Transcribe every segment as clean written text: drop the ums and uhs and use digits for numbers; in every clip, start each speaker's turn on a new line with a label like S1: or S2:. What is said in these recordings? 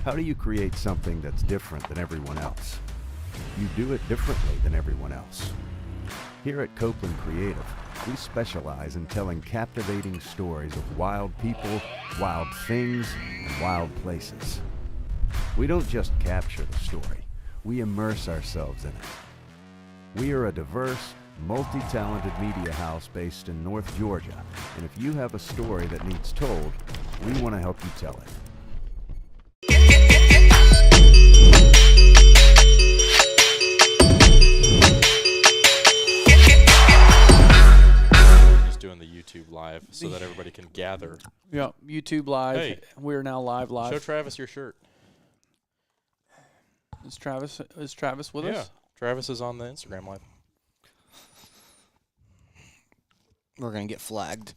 S1: How do you create something that's different than everyone else? You do it differently than everyone else. Here at Copeland Creative, we specialize in telling captivating stories of wild people, wild things, and wild places. We don't just capture the story, we immerse ourselves in it. We are a diverse, multi-talented media house based in North Georgia, and if you have a story that needs told, we want to help you tell it.
S2: Doing the YouTube live so that everybody can gather.
S3: Yeah, YouTube live.
S2: Hey.
S3: We're now live.
S2: Show Travis your shirt.
S3: Is Travis with
S2: Yeah,
S3: us?
S2: Travis is on the Instagram live.
S4: We're going to get flagged.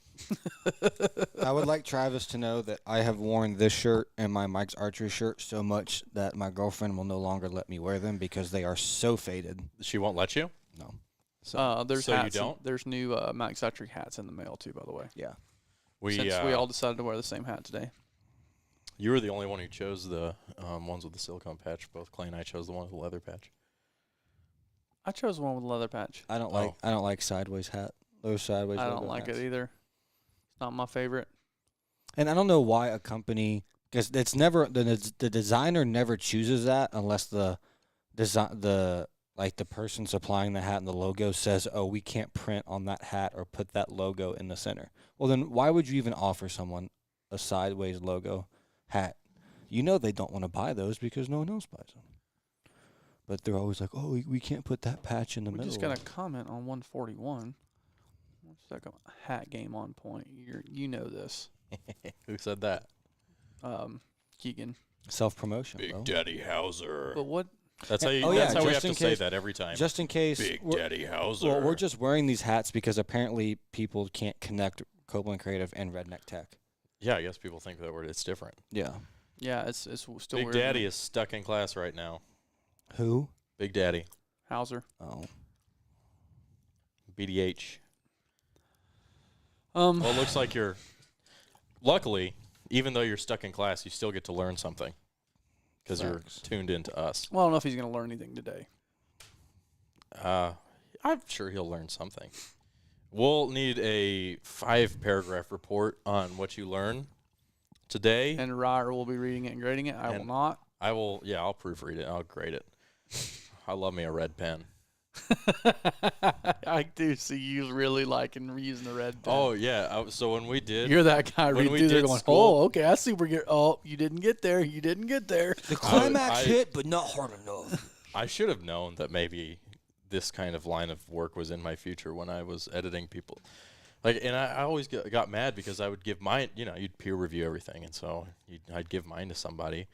S4: I would like Travis to know that I have worn this shirt and my Mike's Archery shirt so much that my girlfriend will no longer let me wear them because they are so faded.
S2: She won't let you?
S4: No.
S3: There's
S2: so
S3: hats.
S2: you don't?
S3: There's new Max Archery hats in the mail too, by the way.
S4: Yeah.
S3: Since we all decided to wear the same hat today.
S2: You were the only one who chose the ones with the silicone patch. Both Clay and I chose the one with the leather patch.
S3: I chose one with a leather patch.
S4: I don't like sideways hat. Those sideways.
S3: I don't like it either. It's not my favorite.
S4: And I don't know why a company, because it's never the designer never chooses that unless the person supplying the hat and the logo says, "Oh, we can't print on that hat or put that logo in the center." Well, then why would you even offer someone a sideways logo hat? You know they don't want to buy those because no one else buys them. But they're always like, "Oh, we can't put that patch in the middle."
S3: We just got a comment on 141. One second. Hat game on point. You know this.
S2: Who said that?
S3: Keegan.
S4: Self-promotion,
S2: Big
S4: bro.
S2: Daddy Hauser.
S3: But what?
S2: That's how,
S4: Oh, yeah,
S2: that's how we have
S4: just
S2: to
S4: in
S2: say
S4: case-
S2: that every time.
S4: Just in case.
S2: Big
S4: we're-
S2: Daddy Hauser.
S4: Well, we're just wearing these hats because apparently people can't connect Copeland Creative and Redneck Tech.
S2: Yeah, I guess people think that it's different.
S4: Yeah.
S3: Yeah, it's still
S2: Big
S3: weird.
S2: Daddy is stuck in class right now.
S4: Who?
S2: Big Daddy.
S3: Hauser.
S4: Oh.
S2: BDH. Well, it looks like you're. Luckily, even though you're stuck in class, you still get to learn something because you're tuned into us.
S3: Well, I don't know if he's going to learn anything today.
S2: I'm sure he'll learn something. We'll need a 5-paragraph report on what you learn today.
S3: And Ryer will be reading it and grading it. I will not.
S2: I will. Yeah, I'll proofread it. I'll grade it. I love me a red pen.
S3: I do see you really liking using the red pen.
S2: Oh yeah. So when we did,
S3: You're that guy
S2: when
S3: reading
S2: we
S3: through there
S2: did
S3: going,
S2: school-
S3: oh, okay, I see where you're, oh, you didn't get there. You didn't get there.
S4: The climax
S2: I-
S4: hit, but not hard enough.
S2: I should have known that maybe this kind of line of work was in my future when I was editing people. Like, and I always got mad because I would give mine, you'd peer review everything. And so I'd give mine to somebody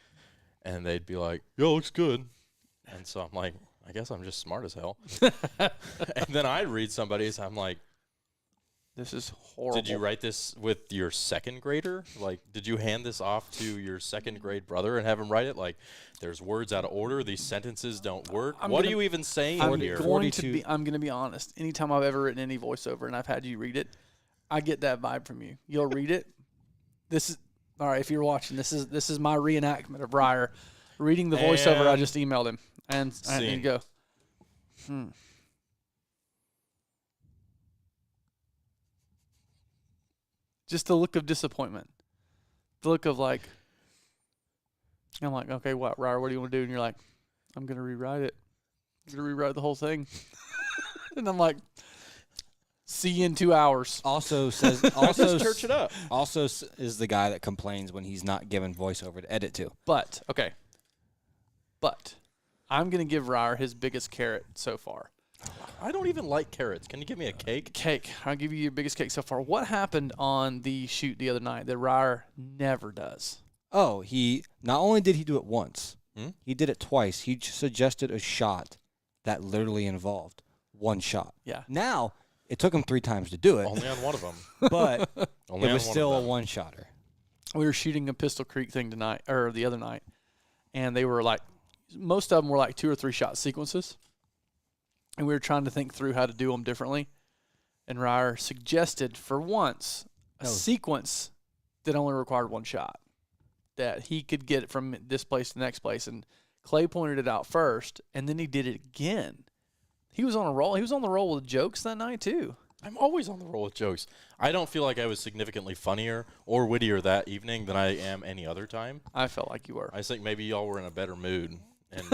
S2: and they'd be like, yo, looks good. And so I'm like, I guess I'm just smart as hell. And then I'd read somebody's, I'm like,
S3: This is horrible.
S2: did you write this with your second grader? Like, did you hand this off to your second grade brother and have him write it? Like, there's words out of order. These sentences don't work. What are you even saying
S3: I'm
S2: here?
S3: going to be honest. Anytime I've ever written any voiceover and I've had you read it, I get that vibe from you. You'll read it. This is all right. If you're watching, this is my reenactment of Ryer reading the voiceover. I just emailed him, and you go. Just the look of disappointment, the look of like. I'm like, okay, what, Ryer? What do you want to do? And you're like, I'm gonna rewrite it. I'm gonna rewrite the whole thing. And I'm like, see you in 2 hours.
S4: Also says,
S2: Just church it up.
S4: Also is the guy that complains when he's not given voiceover to edit to.
S3: But I'm gonna give Ryer his biggest carrot so far.
S2: I don't even like carrots. Can you give me a cake?
S3: Cake. I'll give you your biggest cake so far. What happened on the shoot the other night that Ryer never does?
S4: Oh, he not only did he do it once,
S2: he
S4: did it twice. He suggested a shot that literally involved one shot.
S3: Yeah.
S4: Now, it took him 3 times to do it,
S2: Only on one of them.
S4: but
S2: Only
S4: it
S2: on
S4: was
S2: one
S4: still
S2: of
S4: a
S2: them.
S4: one-shotter.
S3: We were shooting a Pistol Creek thing tonight, or the other night, and they were like, most of them were like 2 or 3 shot sequences, and we were trying to think through how to do them differently. And Ryer suggested for once a sequence that only required 1 shot. that he could get it from this place to the next place. And Clay pointed it out first, and then he did it again. He was on a roll. He was on the roll with jokes that night too.
S2: I'm always on the roll with jokes. I don't feel like I was significantly funnier or wittier that evening than I am any other time.
S3: I felt like you were.
S2: I think maybe y'all were in a better mood and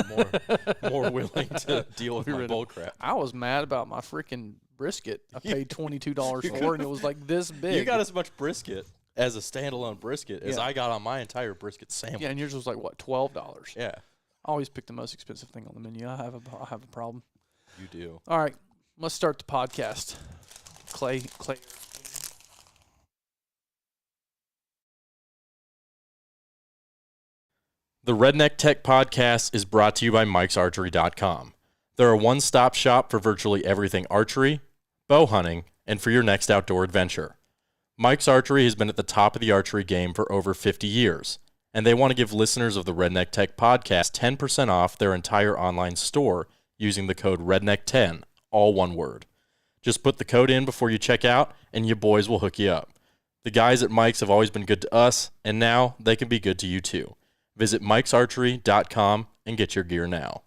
S2: more willing to deal with my bull crap.
S3: I was mad about my freaking brisket. I paid $22 for, and it was like this big.
S2: You got as much brisket as a standalone brisket as
S3: Yeah.
S2: I got on my entire brisket sandwich.
S3: Yeah, and yours was like what, $12?
S2: Yeah,
S3: I always pick the most expensive thing on the menu. I have a problem.
S2: you do.
S3: All right, let's start the podcast. Clay.
S2: The Redneck Tech Podcast is brought to you by Mike'sArchery.com. They're a one-stop shop for virtually everything archery, bow hunting, and for your next outdoor adventure. Mike's Archery has been at the top of the archery game for over 50 years, and they want to give listeners of the Redneck Tech Podcast 10% off their entire online store using the code REDNECK10, all one word. Just put the code in before you check out, and your boys will hook you up. The guys at Mike's have always been good to us, and now they can be good to you too. Visit Mike'sArchery.com and get your gear now.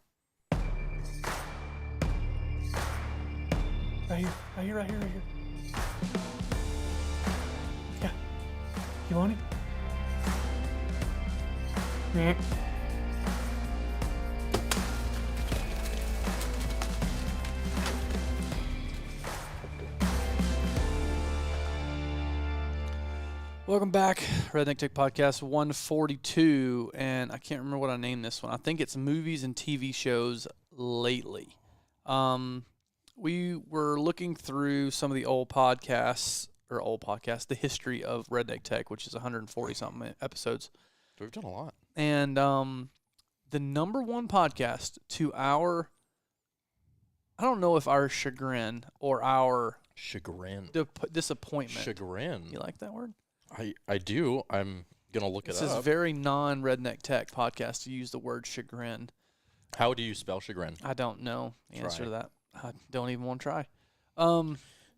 S5: Right here. Yeah. You want it? Yeah.
S3: Welcome back, Redneck Tech Podcast 142, and I can't remember what I named this one. I think it's movies and TV shows lately. We were looking through some of the the history of Redneck Tech, which is 140-something episodes.
S2: We've done a lot.
S3: And the number one podcast to our, I don't know if our chagrin or our
S2: Chagrin.
S3: disappointment.
S2: Chagrin.
S3: You like that word?
S2: I do. I'm going to look it
S3: This is
S2: up.
S3: very non-Redneck Tech podcast to use the word chagrin.
S2: How do you spell chagrin?
S3: I don't know the answer
S2: Try.
S3: to that. I don't even want to try.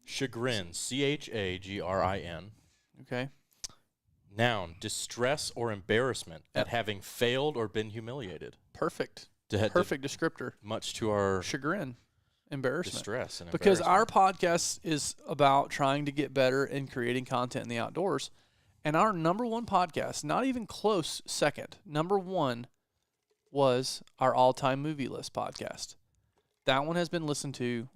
S2: Chagrin. Chagrin.
S3: Okay.
S2: Noun. Distress or embarrassment at having failed or been humiliated.
S3: Perfect.
S2: To
S3: Perfect descriptor.
S2: much to our
S3: Chagrin. Embarrassment.
S2: distress and
S3: Because our
S2: embarrassment.
S3: podcast is about trying to get better and creating content in the outdoors. And our number one podcast, not even close second, number one was our all-time movie list podcast. That one has been listened to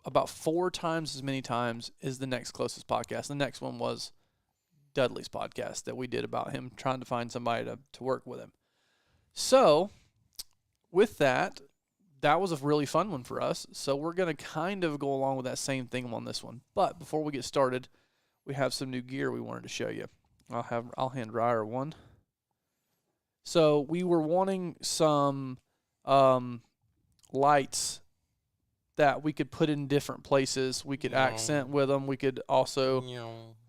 S3: about 4 times as many times as the next closest podcast. The next one was Dudley's podcast that we did about him trying to find somebody to work with him. So, with that was a really fun one for us. So we're going to kind of go along with that same thing on this one. But before we get started, we have some new gear we wanted to show you. I'll hand Ryer one. So we were wanting some lights that we could put in different places. We could accent with them. We could also like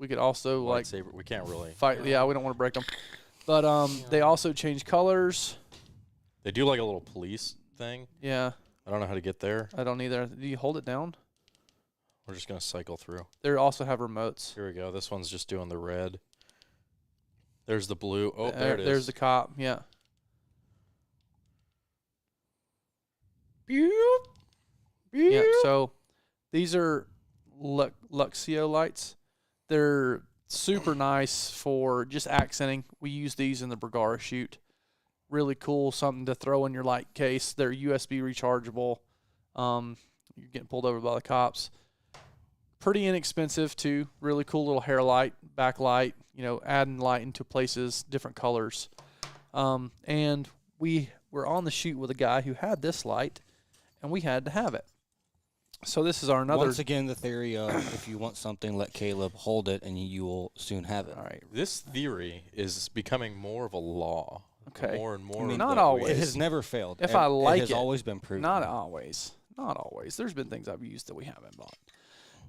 S2: Lightsaber. We can't really.
S3: fight. Yeah, we don't want to break them. But they also change colors.
S2: They do like a little police thing.
S3: Yeah,
S2: I don't know how to get there.
S3: I don't either. Do you hold it down?
S2: We're just going to cycle through.
S3: They also have remotes.
S2: Here we go. This one's just doing the red. There's the blue. Oh, there it is.
S3: There's the cop. Yeah. Yeah. So these are Luxio lights. They're super nice for just accenting. We use these in the Bergara shoot. Really cool, something to throw in your light case. They're USB rechargeable. You're getting pulled over by the cops. Pretty inexpensive too. Really cool little hair light, backlight. Adding light into places, different colors. And we were on the shoot with a guy who had this light, and we had to have it. So this is our another.
S4: Once again, the theory of if you want something, let Caleb hold it, and you will soon have it.
S3: All right.
S2: This theory is becoming more of a law.
S3: Okay.
S2: More and more.
S4: I mean,
S3: not
S2: that
S3: always.
S2: we-
S4: It has never failed.
S3: If I like
S4: it has
S3: it,
S4: always been proven.
S3: Not always. Not always. There's been things I've used that we haven't bought.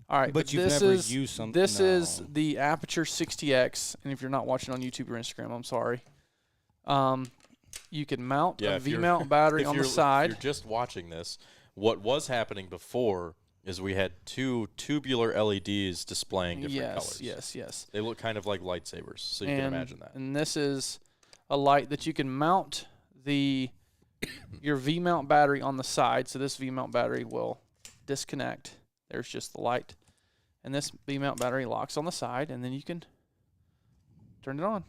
S3: All right,
S4: But you've
S3: this
S4: never
S3: is,
S4: used some-
S3: This is
S4: no.
S3: the Aperture 60X, and if you're not watching on YouTube or Instagram, I'm sorry. You can mount a
S2: if you're-
S3: V-mount battery
S2: if
S3: on the
S2: you're- If
S3: side.
S2: you're just watching this, what was happening before is we had 2 tubular LEDs displaying different colors.
S3: Yes.
S2: They look kind of like lightsabers, so you can imagine that.
S3: And this is a light that you can mount your V-mount battery on the side. So this V-mount battery will disconnect. There's just the light. And this V-mount battery locks on the side, and then you can turn it on.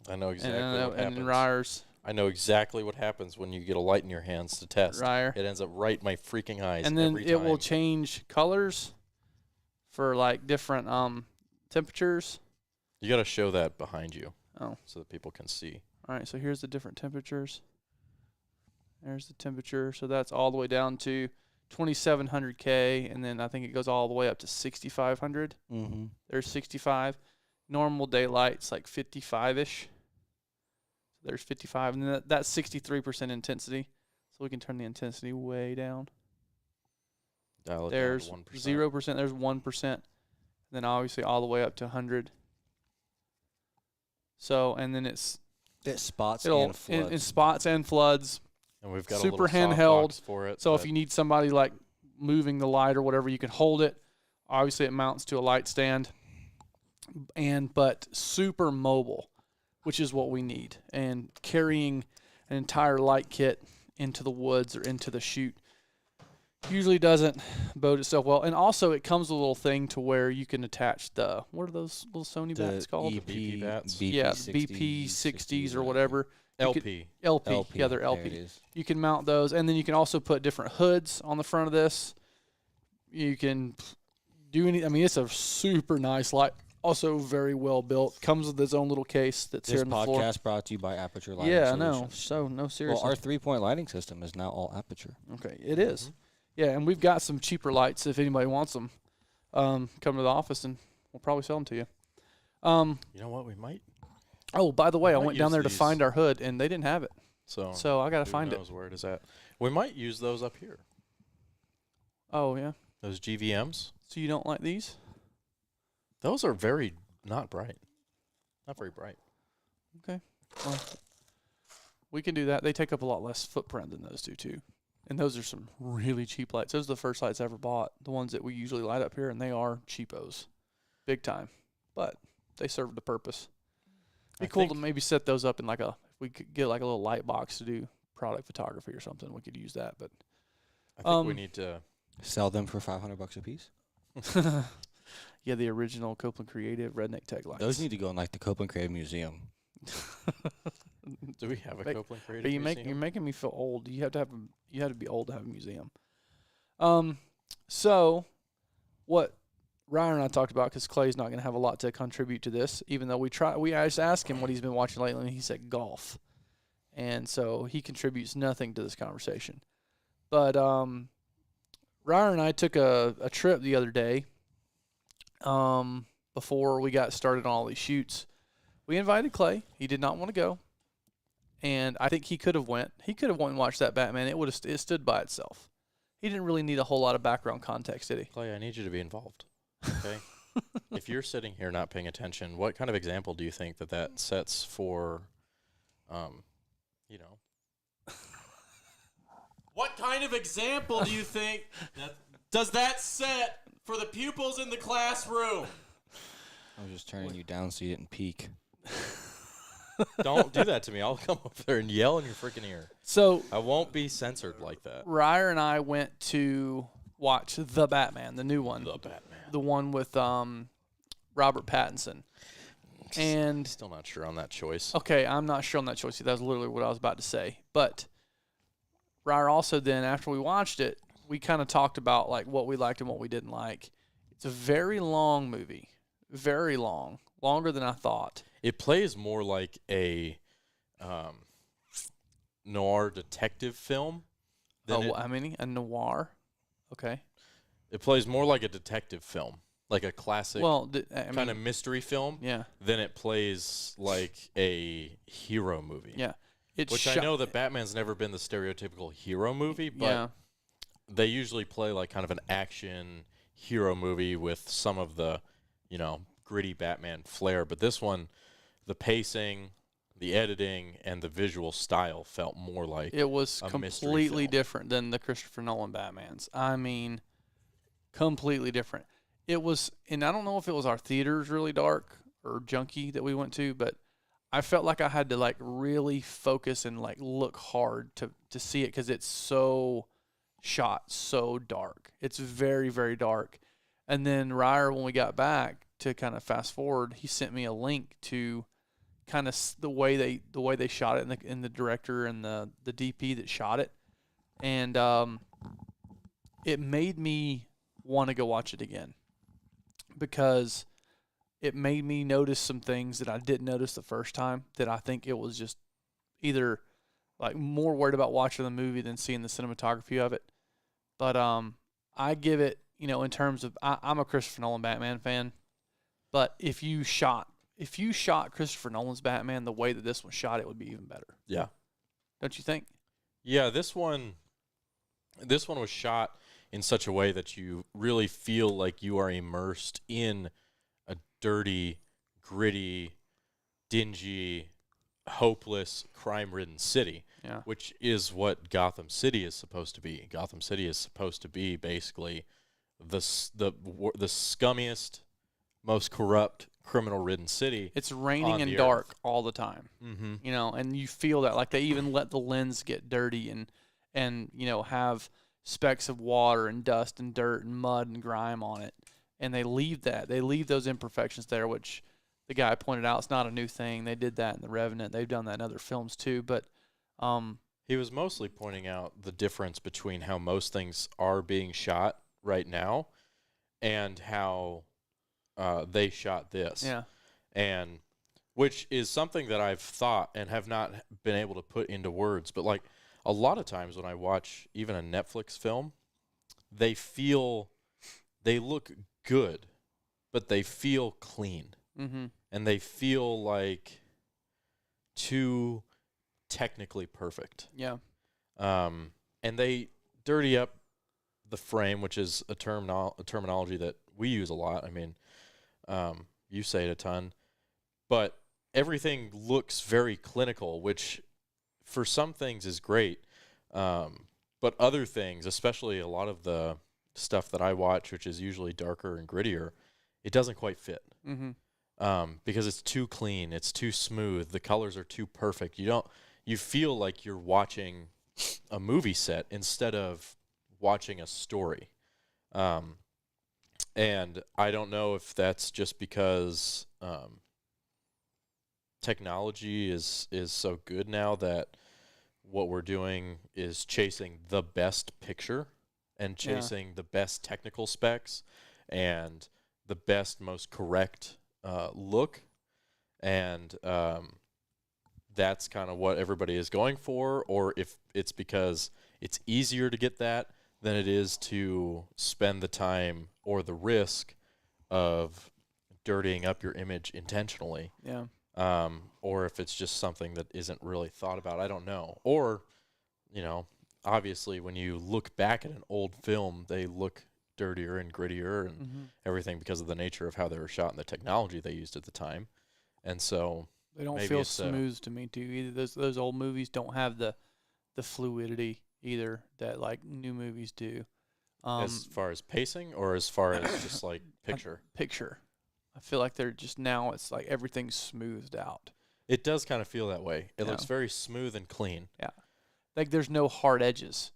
S2: I know exactly what
S3: And
S2: happens.
S3: then Ryer's
S2: I know exactly what happens when you get a light in your hands to test.
S3: Ryer.
S2: It ends up right in my freaking eyes
S3: And then
S2: every
S3: it will
S2: time.
S3: change colors for like different temperatures.
S2: You got to show that behind you
S3: Oh.
S2: so that people can see.
S3: All right, so here's the different temperatures. There's the temperature. So that's all the way down to 2700 K, and then I think it goes all the way up to 6500.
S4: Mm-hmm.
S3: There's 65. Normal daylight's like 55-ish. So there's 55, and then that's 63% intensity. So we can turn the intensity way down.
S2: Dial it
S3: There's
S2: down to 1%.
S3: 0%, there's 1%, then obviously all the way up to 100. So, and then
S4: It spots
S3: it'll
S4: and floods.
S3: in spots and floods.
S2: And we've got
S3: super
S2: a little
S3: handheld.
S2: softbox for it.
S3: So if
S2: that-
S3: you need somebody like moving the light or whatever, you can hold it. Obviously, it mounts to a light stand, but super mobile, which is what we need. And carrying an entire light kit into the woods or into the chute usually doesn't bode itself well. And also, it comes with a little thing to where you can attach what are those little Sony bats called?
S2: BP bats?
S3: Yeah, BP 60s or whatever. You could-
S2: LP.
S3: LP. Yeah, they're
S4: There
S3: LP.
S4: it is.
S3: You can mount those, and then you can also put different hoods on the front of this. You can do any. I mean, it's a super nice light. Also, very well built. Comes with its own little case that's
S4: This
S3: here on the floor.
S4: podcast brought to you by Aperture Lighting
S3: Yeah, I know.
S4: Solutions.
S3: So no, seriously.
S4: Well, our 3-point lighting system is now all aperture.
S3: Okay, it is. Yeah, and we've got some cheaper lights if anybody wants them. Come to the office and we'll probably sell them to you.
S2: You know what? We might.
S3: Oh, by the way, I
S2: might
S3: went down
S2: use
S3: there to
S2: these.
S3: find our hood and they didn't have it, so I got to
S2: who
S3: find it.
S2: knows where it is at. We might use those up here.
S3: Oh yeah.
S2: Those GVMs.
S3: So you don't like these?
S2: Those are very not bright. Not very bright.
S3: Well, we can do that. They take up a lot less footprint than those do too. And those are some really cheap lights. Those are the first lights I ever bought. The ones that we usually light up here, and they are cheapos, big time. But they serve the purpose. Be
S2: I
S3: cool to
S2: think-
S3: maybe set those up in like if we could get like a little light box to do product photography or something. We could use that. But
S2: I think we
S3: Um,
S2: need to.
S4: Sell them for $500 a piece.
S3: yeah, the original Copeland Creative Redneck Tech lights.
S4: Those need to go in like the Copeland Creative Museum.
S2: Do we have a
S3: Make-
S2: Copeland Creative
S3: But
S2: Museum?
S3: you're making me feel old. You have to be old to have a museum. So what Ryan and I talked about, because Clay's not going to have a lot to contribute to this, even though I just asked him what he's been watching lately, and he said golf, and so he contributes nothing to this conversation. But Ryan and I took a trip the other day. Before we got started on all these shoots, we invited Clay. He did not want to go. And I think he could have went. He could have went and watched that Batman. It would have it stood by itself. He didn't really need a whole lot of background context, did he?
S2: Clay, I need you to be involved. Okay. If you're sitting here not paying attention, what kind of example do you think that sets for, you know?
S6: What kind of example do you think does that set for the pupils in the classroom?
S4: I was just turning you down so you didn't peek.
S2: Don't do that to me. I'll come over there and yell in your freaking ear.
S3: So
S2: I won't be censored like that.
S3: Ryer and I went to watch The Batman, the new one,
S2: The Batman.
S3: the one with Robert Pattinson. And
S2: Still not sure on that choice.
S3: okay, I'm not sure on that choice. That was literally what I was about to say. But Ryer also then, after we watched it, we kind of talked about like what we liked and what we didn't like. It's a very long movie, very long, longer than I thought.
S2: It plays more like a noir detective film. Than
S3: A noir. Okay.
S2: it plays more like a detective film, like a classic
S3: Well,
S2: kind of mystery film.
S3: yeah,
S2: Than it plays like a hero movie.
S3: yeah. It's
S2: Which I know that Batman's never been the stereotypical hero movie, but
S3: yeah.
S2: they usually play like kind of an action hero movie with some of the, you know, gritty Batman flair. But this one, the pacing, the editing, and the visual style felt more like
S3: It was
S2: a mystery
S3: completely
S2: film.
S3: different than the Christopher Nolan Batmans. I mean, completely different. It was, and I don't know if it was our theaters really dark or junky that we went to, but I felt like I had to like really focus and like look hard to see it because it's so shot so dark. It's very, very dark. And then Ryer, when we got back to kind of fast forward, he sent me a link to kind of the way they shot it and the director and the DP that shot it, and it made me want to go watch it again because it made me notice some things that I didn't notice the first time, that I think it was just either like more worried about watching the movie than seeing the cinematography of it. But I give it, in terms of I'm a Christopher Nolan Batman fan, but if you shot Christopher Nolan's Batman the way that this one shot, it would be even better.
S2: Yeah.
S3: Don't you think?
S2: Yeah, this one was shot in such a way that you really feel like you are immersed in a dirty, gritty, dingy, hopeless, crime-ridden city,
S3: Yeah.
S2: which is what Gotham City is supposed to be. Gotham City is supposed to be basically the scummiest, most corrupt, criminal-ridden city.
S3: It's raining
S2: on
S3: and
S2: the
S3: dark
S2: earth.
S3: all the time.
S2: Mm-hmm.
S3: And you feel that, like they even let the lens get dirty and have specks of water and dust and dirt and mud and grime on it. And they leave those imperfections there, which the guy pointed out, it's not a new thing. They did that in The Revenant. They've done that in other films too. But
S2: He was mostly pointing out the difference between how most things are being shot right now and how they shot this.
S3: yeah,
S2: And which is something that I've thought and have not been able to put into words. But like a lot of times when I watch even a Netflix film, they look good, but they feel clean.
S3: mm-hmm.
S2: And they feel like too technically perfect.
S3: Yeah,
S2: And they dirty up the frame, which is a terminology that we use a lot. I mean, you say it a ton, but everything looks very clinical, which for some things is great. But other things, especially a lot of the stuff that I watch, which is usually darker and grittier, it doesn't quite fit.
S3: mm-hmm.
S2: Because it's too clean, it's too smooth, the colors are too perfect. You feel like you're watching a movie set instead of watching a story. And I don't know if that's just because technology is so good now that what we're doing is chasing the best picture and chasing the best technical specs and the best, most correct look. And that's kind of what everybody is going for, or if it's because it's easier to get that than it is to spend the time or the risk of dirtying up your image intentionally.
S3: Yeah.
S2: Or if it's just something that isn't really thought about. I don't know. Or, obviously when you look back at an old film, they look dirtier and grittier and
S3: Mm-hmm.
S2: everything because of the nature of how they were shot and the technology they used at the time. And so
S3: They don't
S2: maybe
S3: feel
S2: it's,
S3: smooth to me too. Either those old movies don't have the fluidity either that like new movies do.
S2: as far as pacing or as far as just like picture,
S3: Picture, I feel like they're just now. It's like everything's smoothed out.
S2: it does kind of feel that way. It
S3: Yeah.
S2: looks very smooth and clean.
S3: Like there's no hard edges.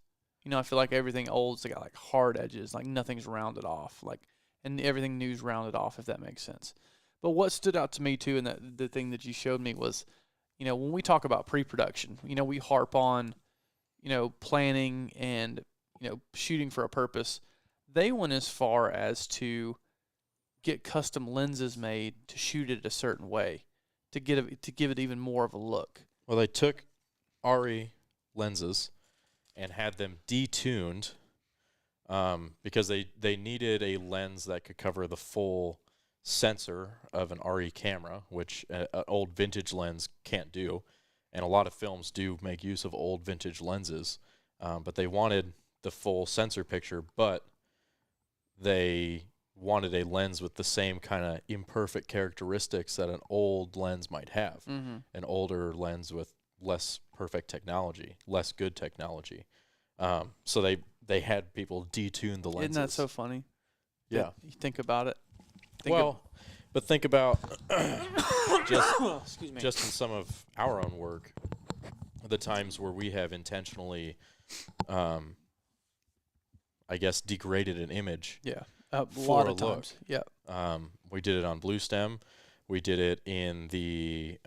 S3: I feel like everything old's got like hard edges. Like nothing's rounded off. Like and everything new's rounded off. If that makes sense. But what stood out to me too, and the thing that you showed me was, when we talk about pre-production, we harp on, planning and shooting for a purpose. They went as far as to get custom lenses made to shoot it a certain way, to give it even more of a look.
S2: Well, they took ARRI lenses and had them detuned because they needed a lens that could cover the full sensor of an ARRI camera, which an old vintage lens can't do. And a lot of films do make use of old vintage lenses, but they wanted the full sensor picture, but they wanted a lens with the same kind of imperfect characteristics that an old lens might have.
S3: Mm-hmm.
S2: An older lens with less perfect technology, less good technology. So they had people detune the lenses.
S3: Isn't that so funny?
S2: Yeah.
S3: You think about it.
S2: But think about just
S4: Excuse me.
S2: just in some of our own work, the times where we have intentionally, I guess, degraded an image.
S3: Yeah. A
S2: For
S3: lot
S2: a
S3: of
S2: look.
S3: times. Yeah.
S2: We did it on Blue Stem. We did it in the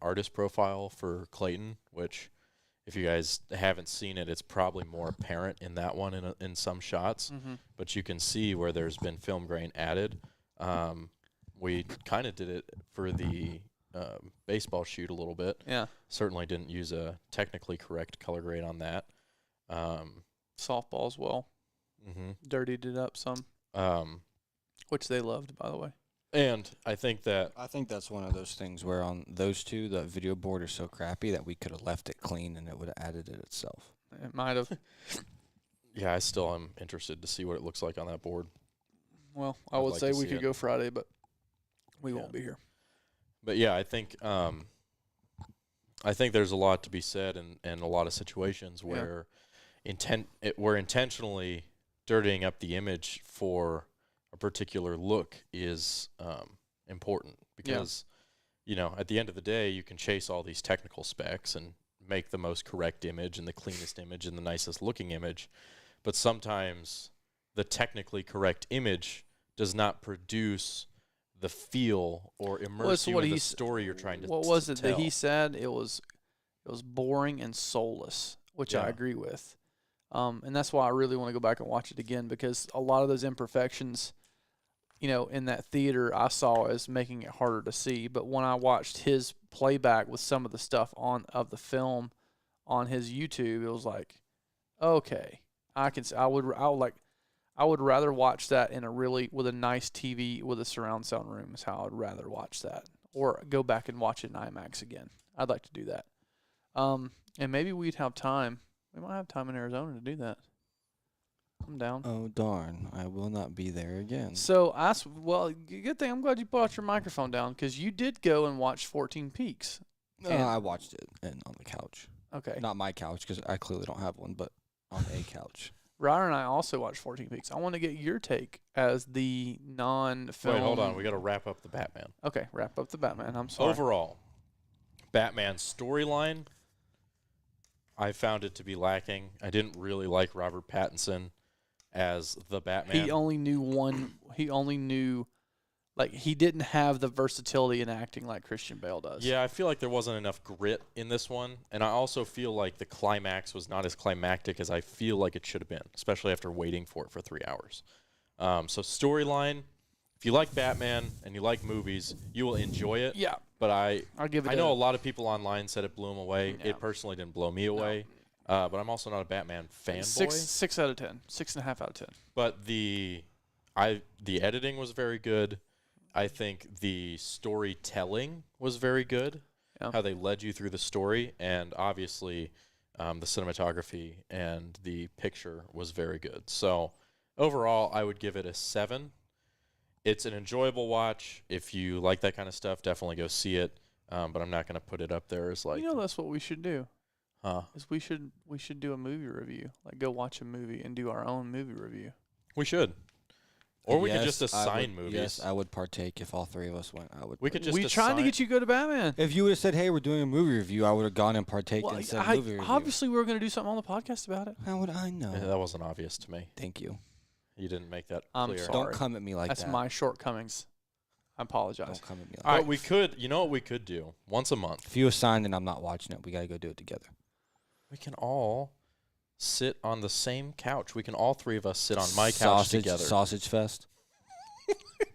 S2: artist profile for Clayton, which, if you guys haven't seen it, it's probably more apparent in that one in some shots.
S3: Mm-hmm.
S2: But you can see where there's been film grain added. We kind of did it for the baseball shoot a little bit.
S3: Yeah.
S2: Certainly didn't use a technically correct color grade on that.
S3: Softball as well.
S2: Mm-hmm.
S3: Dirtied it up some, which they loved, by the way.
S2: And I think that
S4: I think that's one of those things where on those two, the video board is so crappy that we could have left it clean and it would have added it itself.
S3: It might have.
S2: yeah, I still am interested to see what it looks like on that board.
S3: Well, I
S2: I'd
S3: would
S2: like
S3: say
S2: to
S3: we
S2: see
S3: could
S2: it.
S3: go Friday, but we
S2: Yeah.
S3: won't be here.
S2: But yeah, I think there's a lot to be said and a lot of situations where we're intentionally dirtying up the image for a particular look is important because at the end of the day you can chase all these technical specs and make the most correct image and the cleanest image and the nicest looking image, but sometimes the technically correct image does not produce the feel or immerse you in the story you're trying to
S3: What was it that
S2: tell.
S3: he said? It was boring and soulless, which I
S2: Yeah.
S3: agree with. And that's why I really want to go back and watch it again, because a lot of those imperfections, in that theater I saw as making it harder to see. But when I watched his playback with some of the stuff of the film on his YouTube, it was like, okay, I would rather watch that with a nice TV with a surround sound room is how I'd rather watch that, or go back and watch it in IMAX again. I'd like to do that. And maybe we'd have time. We might have time in Arizona to do that. I'm down.
S4: Oh, darn. I will not be there again.
S3: So, good thing. I'm glad you brought your microphone down, because you did go and watch 14 Peaks.
S4: I watched it on the couch.
S3: Okay.
S4: Not my couch, because I clearly don't have one, but on a couch.
S3: Ryder and I also watched 14 Peaks. I want to get your take as the non-film.
S2: Wait, hold on. We got to wrap up the Batman.
S3: Okay, wrap up the Batman. I'm sorry.
S2: Overall, Batman's storyline, I found it to be lacking. I didn't really like Robert Pattinson as the Batman.
S3: He only knew he didn't have the versatility in acting like Christian Bale does.
S2: Yeah, I feel like there wasn't enough grit in this one. And I also feel like the climax was not as climactic as I feel like it should have been, especially after waiting for it for 3 hours. So storyline, if you like Batman and you like movies, you will enjoy it.
S3: Yeah.
S2: But
S3: I'll give it
S2: I know a lot of people online said it blew them away.
S3: Yeah.
S2: It personally didn't blow me away. But I'm also not a Batman fanboy.
S3: 6 out of 10. 6.5 out of 10.
S2: But the editing was very good. I think the storytelling was very good.
S3: Yeah.
S2: How they led you through the story, and obviously the cinematography and the picture was very good. So overall, I would give it a 7. It's an enjoyable watch. If you like that kind of stuff, definitely go see it. But I'm not going to put it up there as like,
S3: That's what we should do.
S2: huh?
S3: Is we should do a movie review. Like, go watch a movie and do our own movie review.
S2: We should. Or we could
S4: Yes,
S2: just
S4: I
S2: assign
S4: would-
S2: movies.
S4: Yes, I would partake if all three of us went. I would.
S2: We could
S4: partake.
S2: just
S3: We trying to
S2: assign-
S3: get you to go to Batman.
S4: If you would have said, "Hey, we're doing a movie review," I would have gone and partaked
S3: Well,
S4: and said movie review.
S3: obviously we were going to do something on the podcast about it.
S4: How would I know?
S2: Yeah, that wasn't obvious to me.
S4: Thank you.
S2: You didn't make that
S3: I'm
S2: clear.
S3: sorry.
S4: Don't come at me like
S3: That's
S4: that.
S3: my shortcomings. I apologize.
S4: Don't come at me like
S3: All
S2: But
S3: right.
S2: we could, you know what we could do? Once a month,
S4: If you assign and I'm not watching it, we gotta go do it together.
S2: we can all sit on the same couch. We can all three of us sit on my couch
S4: Sausage,
S2: together.
S4: Sausage fest.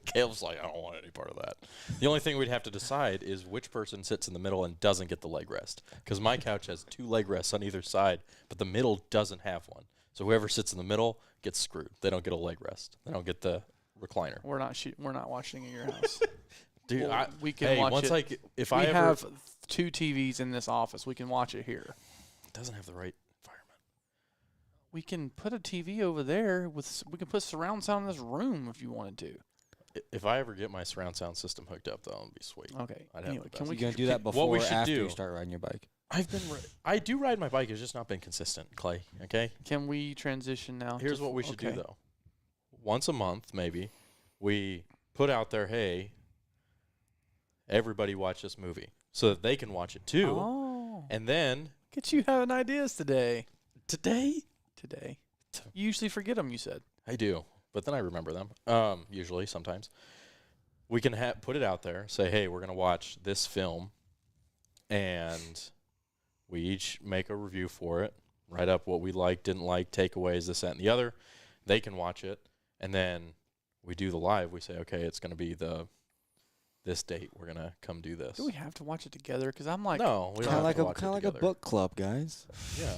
S2: Caleb's like, I don't want any part of that. The only thing we'd have to decide is which person sits in the middle and doesn't get the leg rest. Because my couch has 2 leg rests on either side, but the middle doesn't have one. So whoever sits in the middle gets screwed. They don't get a leg rest. They don't get the recliner.
S3: We're not watching at your house.
S2: Dude,
S3: Well, we can
S2: hey,
S3: watch
S2: once
S3: it.
S2: if
S3: We
S2: I ever
S3: have 2 TVs in this office. We can watch it here.
S2: it doesn't have the right environment.
S3: We can put a TV over there. We can put surround sound in this room if you wanted to.
S2: If I ever get my surround sound system hooked up, though, it'd be sweet.
S3: Okay.
S2: I'd have
S3: Anyway,
S2: the
S3: can
S2: best.
S3: we
S4: You gonna do that
S2: what
S4: before
S2: we
S4: or
S2: should
S4: after
S2: do-
S4: you start riding your bike?
S2: I do ride my bike. It's just not been consistent, Clay. Okay.
S3: Can we transition now?
S2: Here's
S3: to
S2: what we should do
S3: okay.
S2: though. Once a month, maybe we put out there, hey, everybody watch this movie so that they can watch it too.
S3: Oh.
S2: And then
S3: Get you having ideas today.
S2: today,
S3: You usually forget them, you said.
S2: I do, but then I remember them. Usually, sometimes we can put it out there. Say, hey, we're gonna watch this film, and we each make a review for it. Write up what we liked, didn't like, takeaways, this, that, and the other. They can watch it, and then we do the live. We say, okay, it's gonna be this date. We're gonna come do this.
S3: Do we have to watch it together? Because I'm like,
S2: No, we don't
S4: Kind
S2: have to
S4: of
S2: watch it
S4: like a
S2: together.
S4: book club, guys.
S2: Yeah.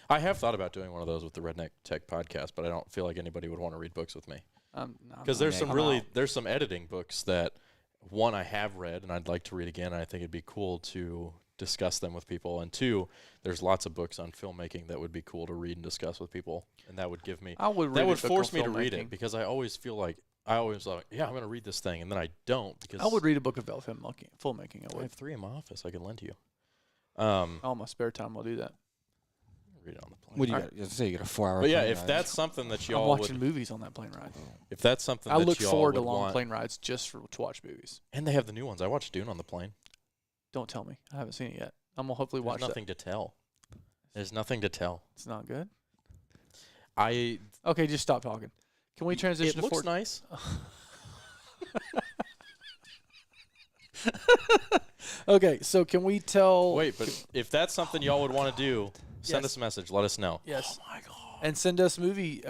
S2: I have thought about doing one of those with the Redneck Tech podcast, but I don't feel like anybody would want to read books with me.
S3: no,
S2: Because
S3: I'm
S2: there's
S3: out.
S2: some
S3: I'm
S2: really
S3: out.
S2: there's some editing books that one I have read and I'd like to read again. And I think it'd be cool to discuss them with people. And two, there's lots of books on filmmaking that would be cool to read and discuss with people. And that would give me
S3: I would read
S2: that
S3: a
S2: would
S3: book
S2: force
S3: on
S2: me to read
S3: filmmaking.
S2: it because I always feel like yeah, I'm going to read this thing, and then I don't because
S3: I would read a book of filmmaking. I
S2: I
S3: would.
S2: have 3 in my office I can lend to you.
S3: All my spare time, I'll do that.
S2: Read it on the plane.
S4: What do you
S3: Alright.
S4: got? You say you got a 4-hour.
S2: But yeah,
S4: plane
S2: if
S4: ride.
S2: that's something that
S3: I'm
S2: y'all
S3: watching
S2: would,
S3: movies on that plane ride.
S2: if that's something
S3: I
S2: that
S3: look
S2: y'all
S3: forward to
S2: would
S3: long
S2: want,
S3: plane rides just to watch movies.
S2: and they have the new ones. I watched Dune on the plane.
S3: Don't tell me. I haven't seen it yet. I'm gonna hopefully
S2: There's
S3: watch that.
S2: nothing to tell. There's nothing to tell.
S3: It's not good.
S2: I
S3: Okay, just stop talking. Can we transition
S2: it
S3: to
S2: looks nice.
S3: Okay, so can we tell?
S2: Wait, but if that's something y'all would want to do, send
S3: Yes.
S2: us a message. Let us know.
S3: Yes.
S2: Oh my god.
S3: And send us movie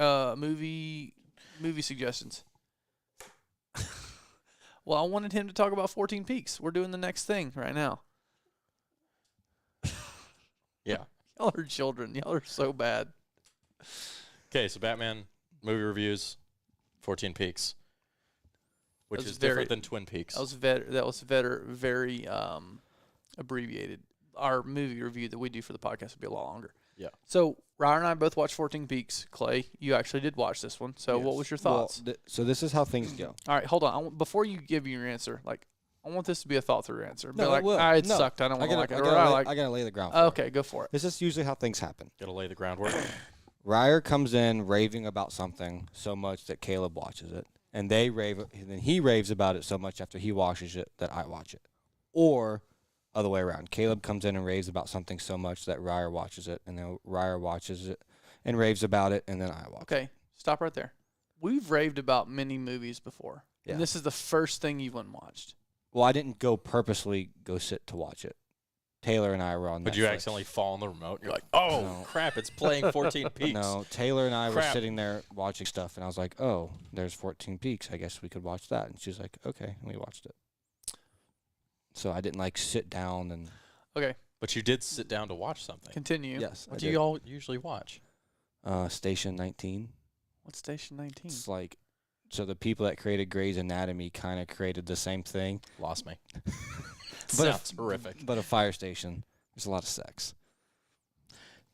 S3: suggestions. Well, I wanted him to talk about 14 Peaks. We're doing the next thing right now.
S2: Yeah.
S3: Y'all are children. Y'all are so bad.
S2: Okay, so Batman movie reviews, 14 Peaks, which
S3: That was
S2: is different
S3: very-
S2: than Twin Peaks.
S3: That was very abbreviated. Our movie review that we do for the podcast would be a lot longer.
S2: Yeah.
S3: So Ryan and I both watched 14 Peaks. Clay, you actually did watch this one. So what
S2: Yes.
S3: was your
S4: Well,
S3: thoughts?
S4: so this is how things go.
S3: All right, hold on. Before you give your answer, like I want this to be a thought through answer. Be
S4: No, it
S3: like,
S4: will.
S3: it
S4: No.
S3: sucked. I don't
S4: I
S3: want to like it.
S4: gotta,
S3: Or I
S4: lay,
S3: like.
S4: I gotta lay the ground. For it.
S3: Okay, go for it.
S4: This is usually how things happen.
S2: Gotta lay the groundwork.
S4: Ryer comes in raving about something so much that Caleb watches it, and then he raves about it so much after he watches it that I watch it, or other way around. Caleb comes in and raves about something so much that Ryer watches it, and then Ryer watches it and raves about it, and then I watch it.
S3: Okay, stop right there. We've raved about many movies before,
S4: Yeah.
S3: and this is the first thing you went and watched.
S4: Well, I didn't purposely go sit to watch it. Taylor and I were on.
S2: But you
S4: Netflix.
S2: accidentally fall on the remote. And you're like, oh
S4: No.
S2: crap! It's playing 14 Peaks.
S4: No, Taylor and I were
S2: Crap.
S4: sitting there watching stuff, and I was like, "Oh, there's 14 Peaks. I guess we could watch that." And she's like, "Okay," and we watched it. So I didn't like sit down and.
S3: Okay,
S2: But you did sit down to watch something.
S3: continue.
S4: Yes, I
S2: What do
S4: did.
S2: you all usually watch?
S4: Station 19.
S3: What's Station 19?
S4: It's like, so the people that created Grey's Anatomy kind of created the same thing,
S2: Lost me.
S4: But if-
S2: Sounds horrific.
S4: but a fire station. There's a lot of sex.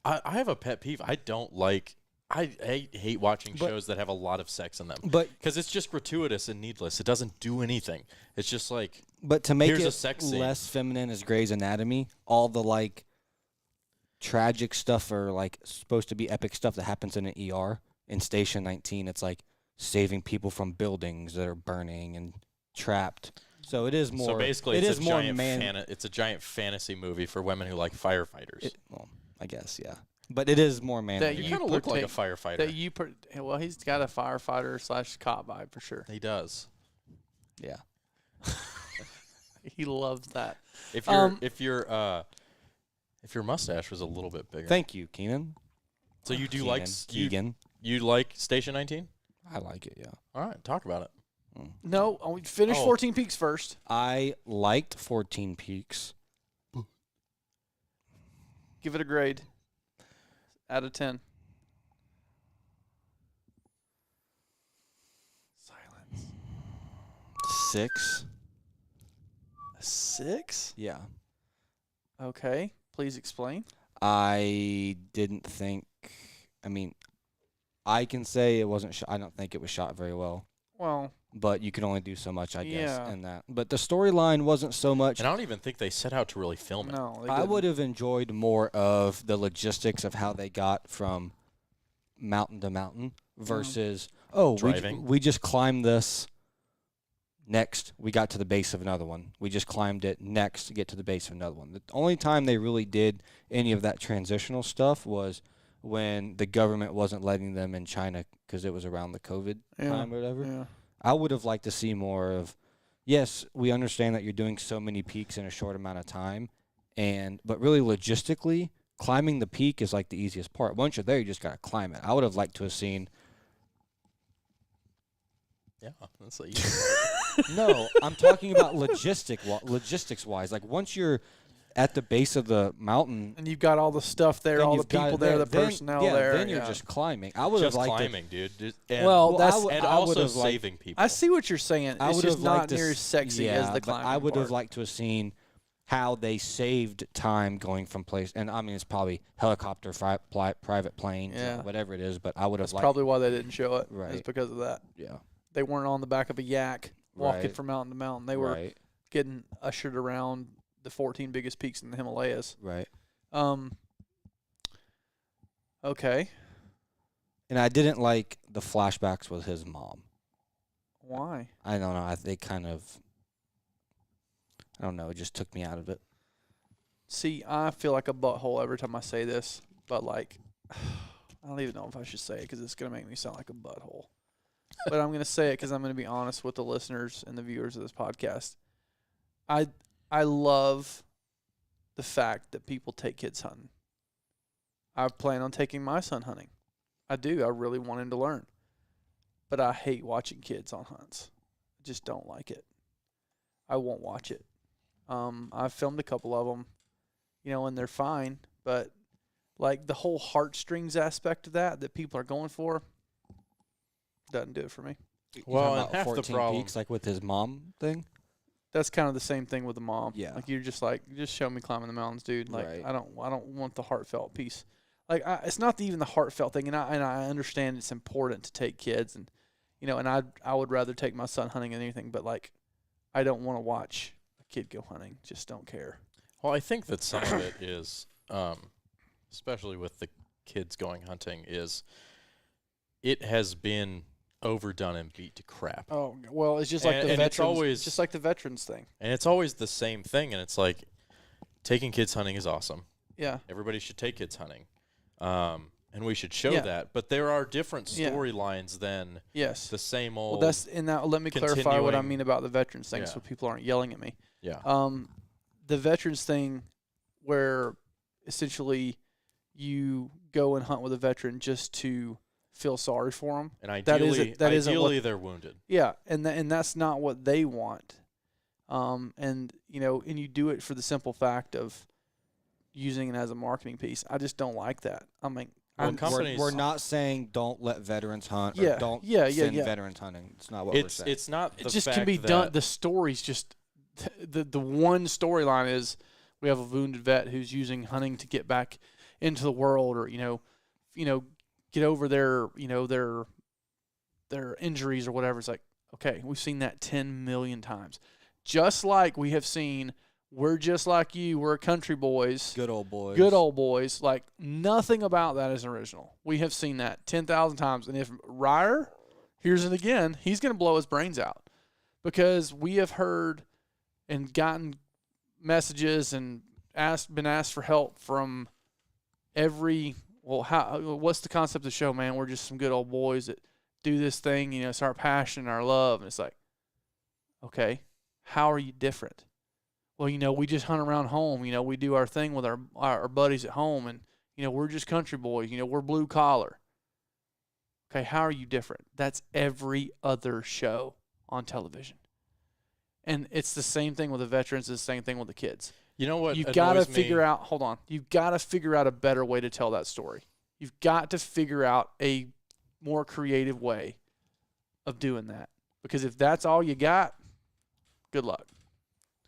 S2: I have a pet peeve. I don't like. I hate watching
S4: But-
S2: shows that have a lot of sex in them
S4: But
S2: because it's just gratuitous and needless. It doesn't do anything. It's just like
S4: to make
S2: Here's a
S4: it
S2: sex scene.
S4: less feminine as Grey's Anatomy, all the like tragic stuff or like supposed to be epic stuff that happens in an ER in Station 19, it's like saving people from buildings that are burning and trapped. So it is more.
S2: so basically
S4: it
S2: it's
S4: is
S2: a
S4: more
S2: giant it's a giant fantasy movie for women who like firefighters.
S4: Well, I guess yeah, but it is more manly.
S2: you
S3: you
S2: kind of look like a
S3: partake-
S2: firefighter.
S3: That you well, he's got a firefighter / cop vibe for sure.
S2: He does.
S4: Yeah.
S3: He loves that.
S2: If your mustache was a little bit bigger.
S4: Thank you, Keenan.
S2: So you do
S4: Keenan,
S2: like
S4: Keegan.
S2: you like Station 19?
S4: I like it. Yeah.
S2: All right, talk about it.
S3: No, we finish
S2: Oh.
S3: 14 Peaks first.
S4: I liked 14 Peaks.
S3: Give it a grade out of 10. Silence.
S4: 6.
S3: 6?
S4: Yeah.
S3: Okay. Please explain.
S4: I didn't think. I mean, I can say it wasn't. I don't think it was shot very well.
S3: Well,
S4: But you can only do so much, I guess,
S3: Yeah.
S4: in that. But the storyline wasn't so much.
S2: And I don't even think they set out to really film it.
S3: no. they
S4: I
S3: didn't.
S4: would have enjoyed more of the logistics of how they got from mountain to mountain versus
S2: Driving.
S4: we just climbed this Next, we got to the base of another one. We just climbed it. Next, to get to the base of another one. The only time they really did any of that transitional stuff was when the government wasn't letting them in China because it was around the COVID time or whatever.
S3: Yeah.
S4: I would have liked to see more of, yes, we understand that you're doing so many peaks in a short amount of time, but really logistically, climbing the peak is like the easiest part. Once you're there, you just got to climb it. I would have liked to have seen.
S2: Yeah, that's the easy part.
S4: No, I'm talking about logistics wise. Like once you're at the base of the mountain,
S3: And you've got all the stuff there,
S4: then
S3: all the
S4: you've got
S3: people
S4: it
S3: there, the
S4: then-
S3: personnel
S4: yeah,
S3: there.
S4: Then you're just climbing. I would have
S2: Just
S4: liked
S2: climbing, dude. And,
S3: Well,
S4: I
S3: that's
S4: would-
S2: and
S4: I
S2: also
S4: would've liked-
S2: saving people.
S3: I see what you're saying.
S4: I
S3: It's
S4: would
S3: just
S4: have
S3: not
S4: liked to
S3: near as sexy as the
S4: but
S3: climbing
S4: I would have
S3: part.
S4: liked to have seen how they saved time going from place. And I mean, it's probably helicopter, private plane,
S3: Yeah.
S4: whatever it is. But I would have
S3: That's
S4: liked.
S3: probably why they didn't show it. Is
S4: Right.
S3: because of that.
S4: Yeah.
S3: They weren't on the back of a yak walking
S4: Right.
S3: from mountain to mountain. They were
S4: Right.
S3: getting ushered around the 14 biggest peaks in the Himalayas.
S4: Right.
S3: Okay.
S4: And I didn't like the flashbacks with his mom.
S3: Why?
S4: I don't know. They kind of. I don't know. It just took me out of it.
S3: See, I feel like a butthole every time I say this, but like, I don't even know if I should say it because it's going to make me sound like a butthole. But I'm going to say it because I'm going to be honest with the listeners and the viewers of this podcast. I love the fact that people take kids hunting. I plan on taking my son hunting. I do. I really want him to learn. But I hate watching kids on hunts. I just don't like it. I won't watch it. I've filmed a couple of them, and they're fine. But like the whole heartstrings aspect of that people are going for, doesn't do it for me.
S2: Well,
S4: Talking
S2: and
S4: about
S2: half the
S4: 14
S2: problem-
S4: peaks, like with his mom thing.
S3: That's kind of the same thing with the mom.
S4: Yeah.
S3: Like you're just like, just show me climbing the mountains, dude. Like
S4: Right.
S3: I don't want the heartfelt piece. Like it's not even the heartfelt thing, and I understand it's important to take kids, and and I would rather take my son hunting than anything, but like I don't want to watch a kid go hunting. Just don't care.
S2: Well, I think that some of it is, especially with the kids going hunting, is it has been overdone and beat to crap.
S3: Oh well, it's just like the
S2: And it's
S3: veterans.
S2: always-
S3: just like the veterans thing.
S2: And it's always the same thing, and it's like taking kids hunting is awesome.
S3: Yeah.
S2: Everybody should take kids hunting. And we should show
S3: Yeah.
S2: that. But there are different
S3: Yeah.
S2: storylines than
S3: Yes.
S2: the same
S3: Well,
S2: old.
S3: that's and now let me clarify what I
S2: continuing-
S3: mean about the veterans thing,
S2: Yeah.
S3: so people aren't yelling at me.
S2: yeah.
S3: The veterans thing, where essentially you go and hunt with a veteran just to feel sorry for them.
S2: And
S3: that isn't-
S2: ideally,
S3: that isn't what-
S2: ideally they're wounded.
S3: Yeah, and that's not what they want. And you do it for the simple fact of using it as a marketing piece. I just don't like that. I mean,
S2: Well,
S3: I'm
S2: companies-
S4: We're not saying don't let veterans hunt or
S3: Yeah,
S4: don't
S3: yeah,
S4: send
S3: yeah.
S4: veterans hunting. It's not what we're
S2: It's
S4: saying.
S2: it's not. The
S3: it just
S2: fact
S3: can be
S2: that
S3: done. The story's just the one storyline is we have a wounded vet who's using hunting to get back into the world, or get over their injuries or whatever. It's like, okay, we've seen that 10 million times. Just like we have seen, we're just like you, we're country boys.
S4: Good old boys.
S3: Good old boys. Like, nothing about that is original. We have seen that 10,000 times. And if Ryer hears it again, he's going to blow his brains out. Because we have heard and gotten messages and been asked for help from every, what's the concept of the show, man? We're just some good old boys that do this thing, it's our passion, our love. And it's like, okay, how are you different? Well, we just hunt around home. We do our thing with our buddies at home, and, we're just country boys. We're blue collar. Okay, how are you different? That's every other show on television. And it's the same thing with the veterans. It's the same thing with the kids.
S2: You know what?
S3: You've got to
S2: annoys me?
S3: figure out, hold on. You've got to figure out a better way to tell that story. You've got to figure out a more creative way of doing that. Because if that's all you got, good luck.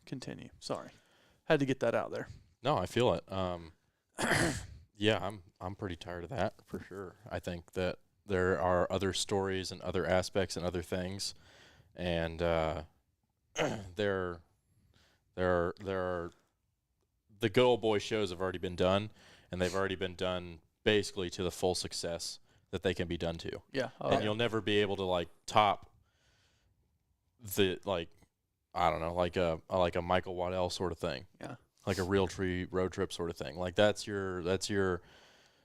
S3: Continue. Sorry. Had to get that out there.
S2: No, I feel it. Yeah, I'm pretty tired of that for sure. I think that there are other stories and other aspects and other things, and there are the good old boy shows have already been done, and they've already been done basically to the full success that they can be done to.
S3: Yeah.
S2: And you'll never be able to top the I don't know, like a Michael Waddell sort of thing.
S3: Yeah.
S2: Like a real tree road trip sort of thing. Like that's your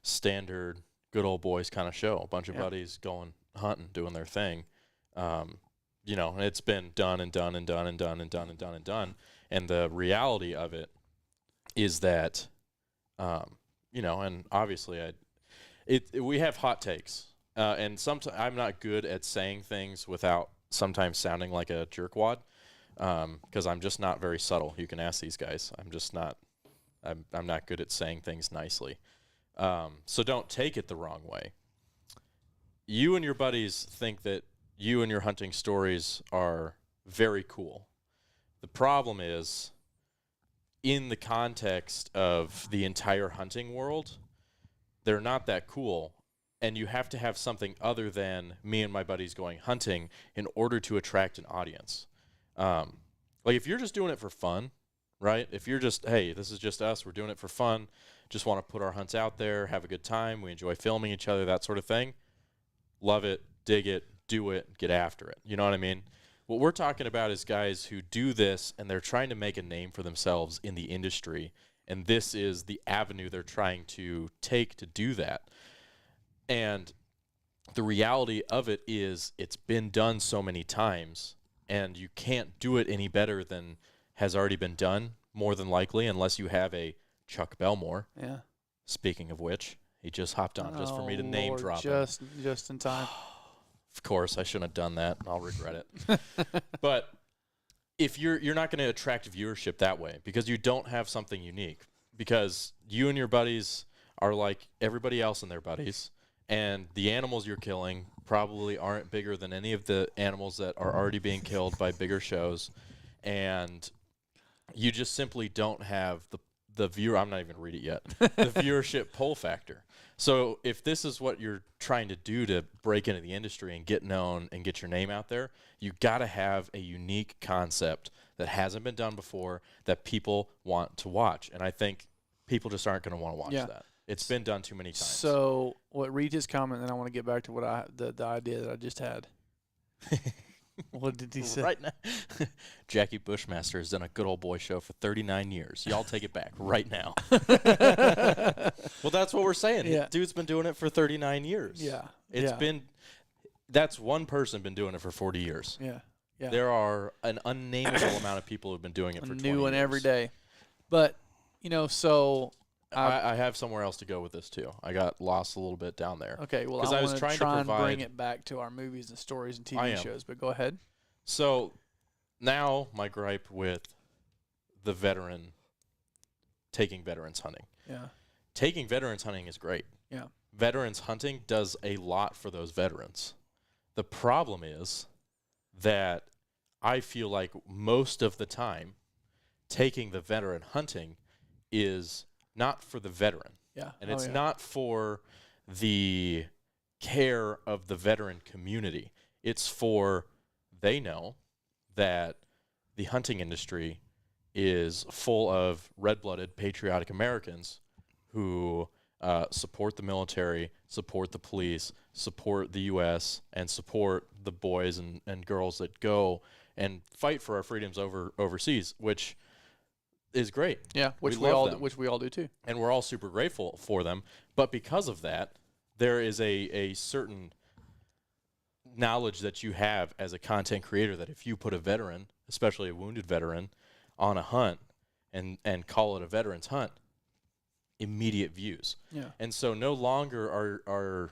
S2: standard good old boys kind of show. A bunch of
S3: Yeah.
S2: buddies going hunting, doing their thing. You know, and it's been done and done and done and done and done and done and done. And the reality of it is that, you know, and obviously we have hot takes. And sometimes I'm not good at saying things without sometimes sounding like a jerkwad. Because I'm just not very subtle. You can ask these guys. I'm just not. I'm not good at saying things nicely. So don't take it the wrong way. You and your buddies think that you and your hunting stories are very cool. The problem is, in the context of the entire hunting world, they're not that cool. And you have to have something other than me and my buddies going hunting in order to attract an audience. Like if you're just doing it for fun, right? If you're just, hey, this is just us, we're doing it for fun, just want to put our hunts out there, have a good time, we enjoy filming each other, that sort of thing. Love it, dig it, do it, get after it. You know what I mean? What we're talking about is guys who do this and they're trying to make a name for themselves in the industry. And this is the avenue they're trying to take to do that. And the reality of it is it's been done so many times and you can't do it any better than has already been done, more than likely, unless you have a Chuck Belmore.
S3: Yeah.
S2: Speaking of which, he just hopped on just for me to
S3: Oh,
S2: name
S3: Lord,
S2: drop him.
S3: just in time.
S2: Of course, I shouldn't have done that. I'll regret it. But if you're not going to attract viewership that way because you don't have something unique, because you and your buddies are like everybody else and their buddies, and the animals you're killing probably aren't bigger than any of the animals that are already being killed by bigger shows, and you just simply don't have the viewer. I'm not even read it yet. The viewership pull factor. So if this is what you're trying to do to break into the industry and get known and get your name out there, you got to have a unique concept that hasn't been done before that people want to watch. And I think people just aren't going to want to watch
S3: Yeah.
S2: that. It's been done too many times.
S3: So, read his comment, and then I want to get back to what the idea that I just had. What did he say?
S2: Right now, Jackie Bushmaster has done a good old boy show for 39 years. Y'all take it back right now. Well, that's what we're saying.
S3: Yeah.
S2: Dude's been doing it for 39 years.
S3: Yeah.
S2: It's
S3: yeah.
S2: been, that's one person been doing it for 40 years.
S3: Yeah. Yeah.
S2: There are an unnameable amount of people who've been doing it for 20
S3: New one
S2: years.
S3: every day. But, so
S2: I have somewhere else to go with this too. I got lost a little bit down there.
S3: okay, well,
S2: 'Cause
S3: I
S2: I was
S3: want
S2: trying
S3: to
S2: to
S3: try and bring
S2: provide-
S3: it back to our movies and stories and
S2: I
S3: TV
S2: am.
S3: shows, but go ahead.
S2: So now my gripe with the taking veterans hunting.
S3: Yeah.
S2: Taking veterans hunting is great.
S3: Yeah.
S2: Veterans hunting does a lot for those veterans. The problem is that I feel like most of the time taking the veteran hunting is not for the veteran.
S3: Yeah.
S2: And it's not for the care of the veteran community. It's for, they know that the hunting industry is full of red-blooded, patriotic Americans who support the military, support the police, support the U.S., and support the boys and girls that go and fight for our freedoms overseas, which is great.
S3: Yeah, which
S2: we
S3: we
S2: love
S3: all
S2: them.
S3: which we all do too.
S2: And we're all super grateful for them. But because of that, there is a certain knowledge that you have as a content creator that if you put a veteran, especially a wounded veteran, on a hunt and call it a veterans hunt, immediate views.
S3: Yeah.
S2: And so no longer are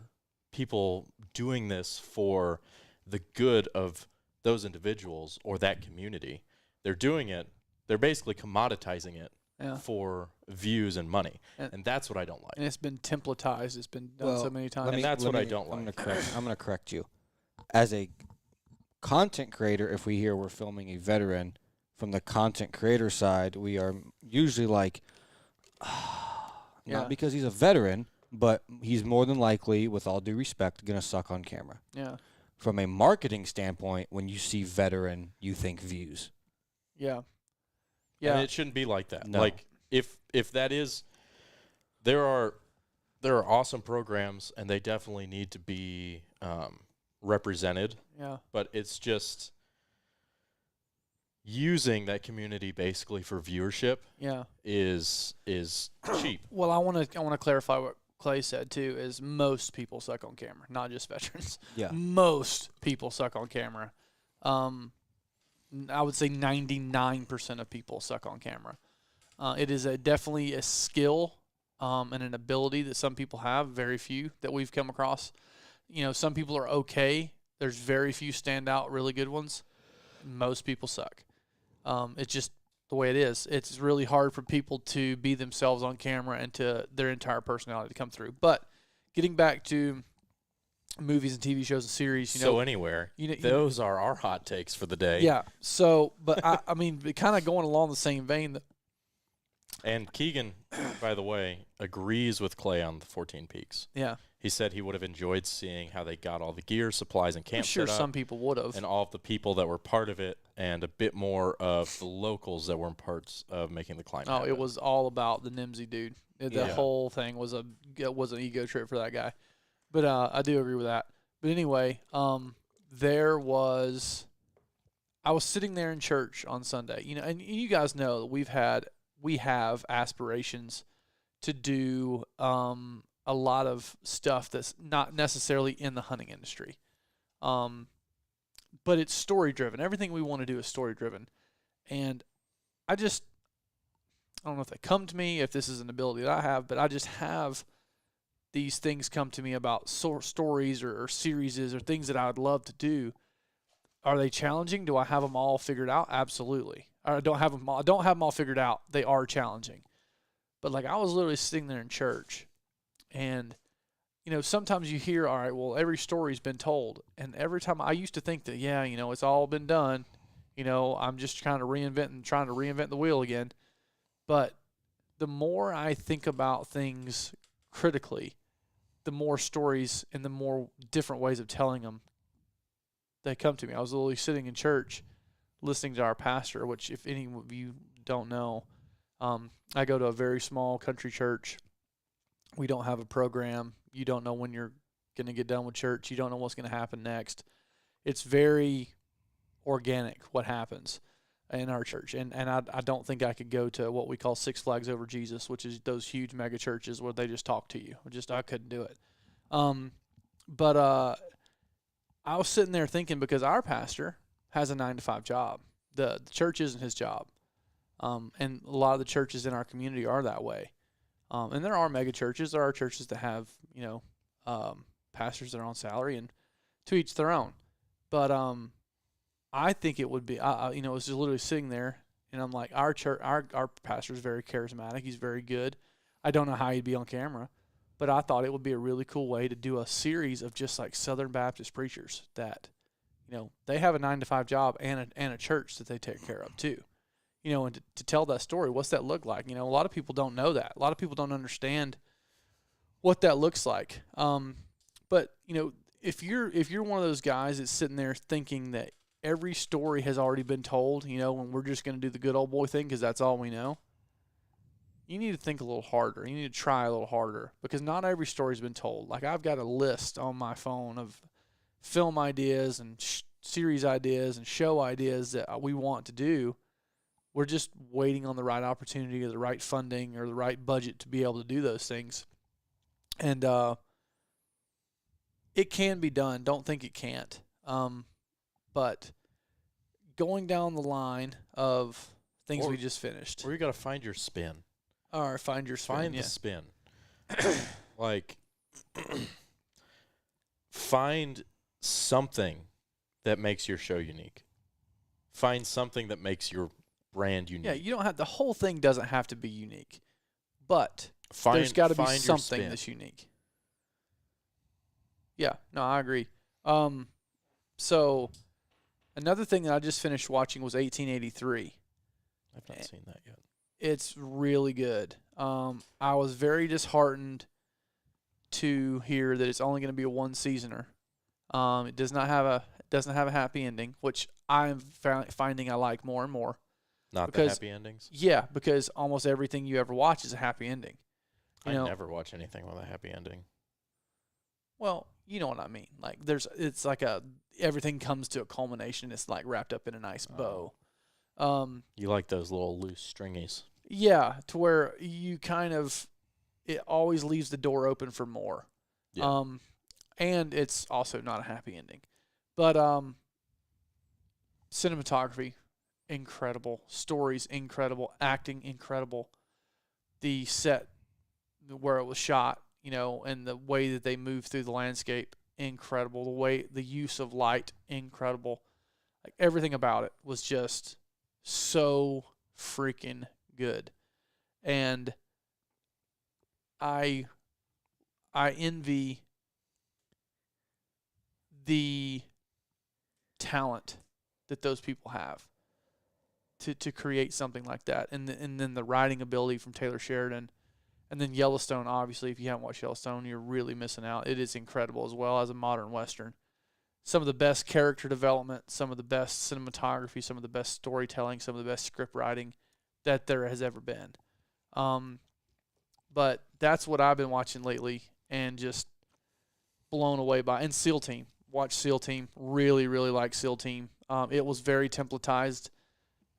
S2: people doing this for the good of those individuals or that community. They're doing it, they're basically commoditizing it
S3: Yeah.
S2: for views and money.
S3: And-
S2: And that's what I don't like.
S3: And it's been templatized. It's been done so
S4: Well,
S3: many
S4: let
S3: times.
S2: And that's what I don't
S4: I'm
S2: like.
S4: gonna correct you. As a content creator, if we hear we're filming a veteran, from the content creator side, we are usually like,
S3: Yeah.
S4: not because he's a veteran, but he's more than likely, with all due respect, gonna suck on camera.
S3: Yeah.
S4: From a marketing standpoint, when you see veteran, you think views.
S3: Yeah. Yeah.
S2: And it shouldn't be like that.
S4: No.
S2: Like if that is, there are awesome programs and they definitely need to be represented,
S3: Yeah.
S2: but it's just using that community basically for viewership
S3: Yeah.
S2: is cheap.
S3: Well, I want to clarify what Clay said too. Is most people suck on camera, not just veterans.
S4: Yeah.
S3: Most people suck on camera. I would say 99% of people suck on camera. It is definitely a skill and an ability that some people have. Very few that we've come across. You know, some people are okay. There's very few standout, really good ones. Most people suck. It's just the way it is. It's really hard for people to be themselves on camera and to their entire personality to come through. But getting back to movies and TV shows and series, you know.
S2: So anywhere,
S3: you know,
S2: those are our hot takes for the day.
S3: Yeah. So, but I mean, kind of going along the same vein.
S2: And Keegan, by the way, agrees with Clay on the 14 Peaks.
S3: Yeah.
S2: He said he would have enjoyed seeing how they got all the gear, supplies, and
S3: I'm
S2: camp
S3: sure
S2: set up,
S3: some people would have.
S2: and all of the people that were part of it, and a bit more of the locals that were parts of making the climb.
S3: Oh,
S2: happen.
S3: it was all about the Nimsy dude. The
S4: Yeah.
S3: whole thing was an ego trip for that guy. But I do agree with that. But anyway, I was sitting there in church on Sunday, you know, and you guys know that we have aspirations to do a lot of stuff that's not necessarily in the hunting industry. But it's story driven. Everything we want to do is story driven. And I don't know if they come to me, if this is an ability that I have, but I just have these things come to me about stories or series or things that I would love to do. Are they challenging? Do I have them all figured out? Absolutely. I don't have them all figured out. They are challenging. But like I was literally sitting there in church, and you know, sometimes you hear, all right, well, every story's been told, and every time I used to think that, yeah, you know, it's all been done. You know, I'm just trying to reinvent the wheel again. But the more I think about things critically, the more stories and the more different ways of telling them they come to me. I was literally sitting in church listening to our pastor, which if any of you don't know, I go to a very small country church. We don't have a program. You don't know when you're going to get done with church. You don't know what's going to happen next. It's very organic what happens in our church. And I don't think I could go to what we call Six Flags Over Jesus, which is those huge mega churches where they just talk to you. I couldn't do it. But I was sitting there thinking, because our pastor has a 9-to-5 job. The church isn't his job. And a lot of the churches in our community are that way. And there are mega churches. There are churches that have, you know, pastors that are on salary, and to each their own. But I think it would be, you know, I was just literally sitting there, and I'm like, our church, our pastor is very charismatic. He's very good. I don't know how he'd be on camera, but I thought it would be a really cool way to do a series of just like Southern Baptist preachers that, you know, they have a 9-to-5 job and a church that they take care of too. You know, and to tell that story, what's that look like? You know, a lot of people don't know that. A lot of people don't understand what that looks like. But you know, if you're one of those guys that's sitting there thinking that every story has already been told, you know, and we're just going to do the good old boy thing because that's all we know, you need to think a little harder. You need to try a little harder, because not every story's been told. Like, I've got a list on my phone of film ideas and series ideas and show ideas that we want to do. We're just waiting on the right opportunity or the right funding or the right budget to be able to do those things. And it can be done. Don't think it can't. But going down the line of things we just finished.
S2: Or you got to find your spin.
S3: Or find your spin.
S2: Find
S3: yeah.
S2: the spin. Like, find something that makes your show unique. Find something that makes your brand unique.
S3: Yeah, you don't have, the whole thing doesn't have to be unique, but
S2: Find,
S3: there's got to be
S2: find your
S3: something
S2: spin.
S3: that's unique. Yeah, no, I agree. So another thing that I just finished watching was 1883.
S2: I've not seen that yet.
S3: It's really good. I was very disheartened to hear that it's only going to be a one-seasoner. It doesn't have a happy ending, which I'm finding I like more and more.
S2: Not
S3: because-
S2: the happy endings?
S3: Yeah, because almost everything you ever watch is a happy ending. You
S2: I
S3: know,
S2: never watch anything with a happy ending.
S3: well, you know what I mean. Like, it's like everything comes to a culmination. It's like wrapped up in a nice bow.
S2: You like those little loose stringies.
S3: Yeah, to where you kind of, it always leaves the door open for more.
S2: Yeah.
S3: And it's also not a happy ending. But cinematography, incredible. Stories, incredible. Acting, incredible. The set where it was shot, and the way that they moved through the landscape, incredible. The use of light, incredible. Like everything about it was just so freaking good. And I envy the talent that those people have to create something like that, and then the writing ability from Taylor Sheridan, and then Yellowstone. Obviously, if you haven't watched Yellowstone, you're really missing out. It is incredible as well as a modern Western. Some of the best character development, some of the best cinematography, some of the best storytelling, some of the best script writing that there has ever been. But that's what I've been watching lately, and just blown away by. And SEAL Team. Watch SEAL Team. Really, really like SEAL Team. It was very templatized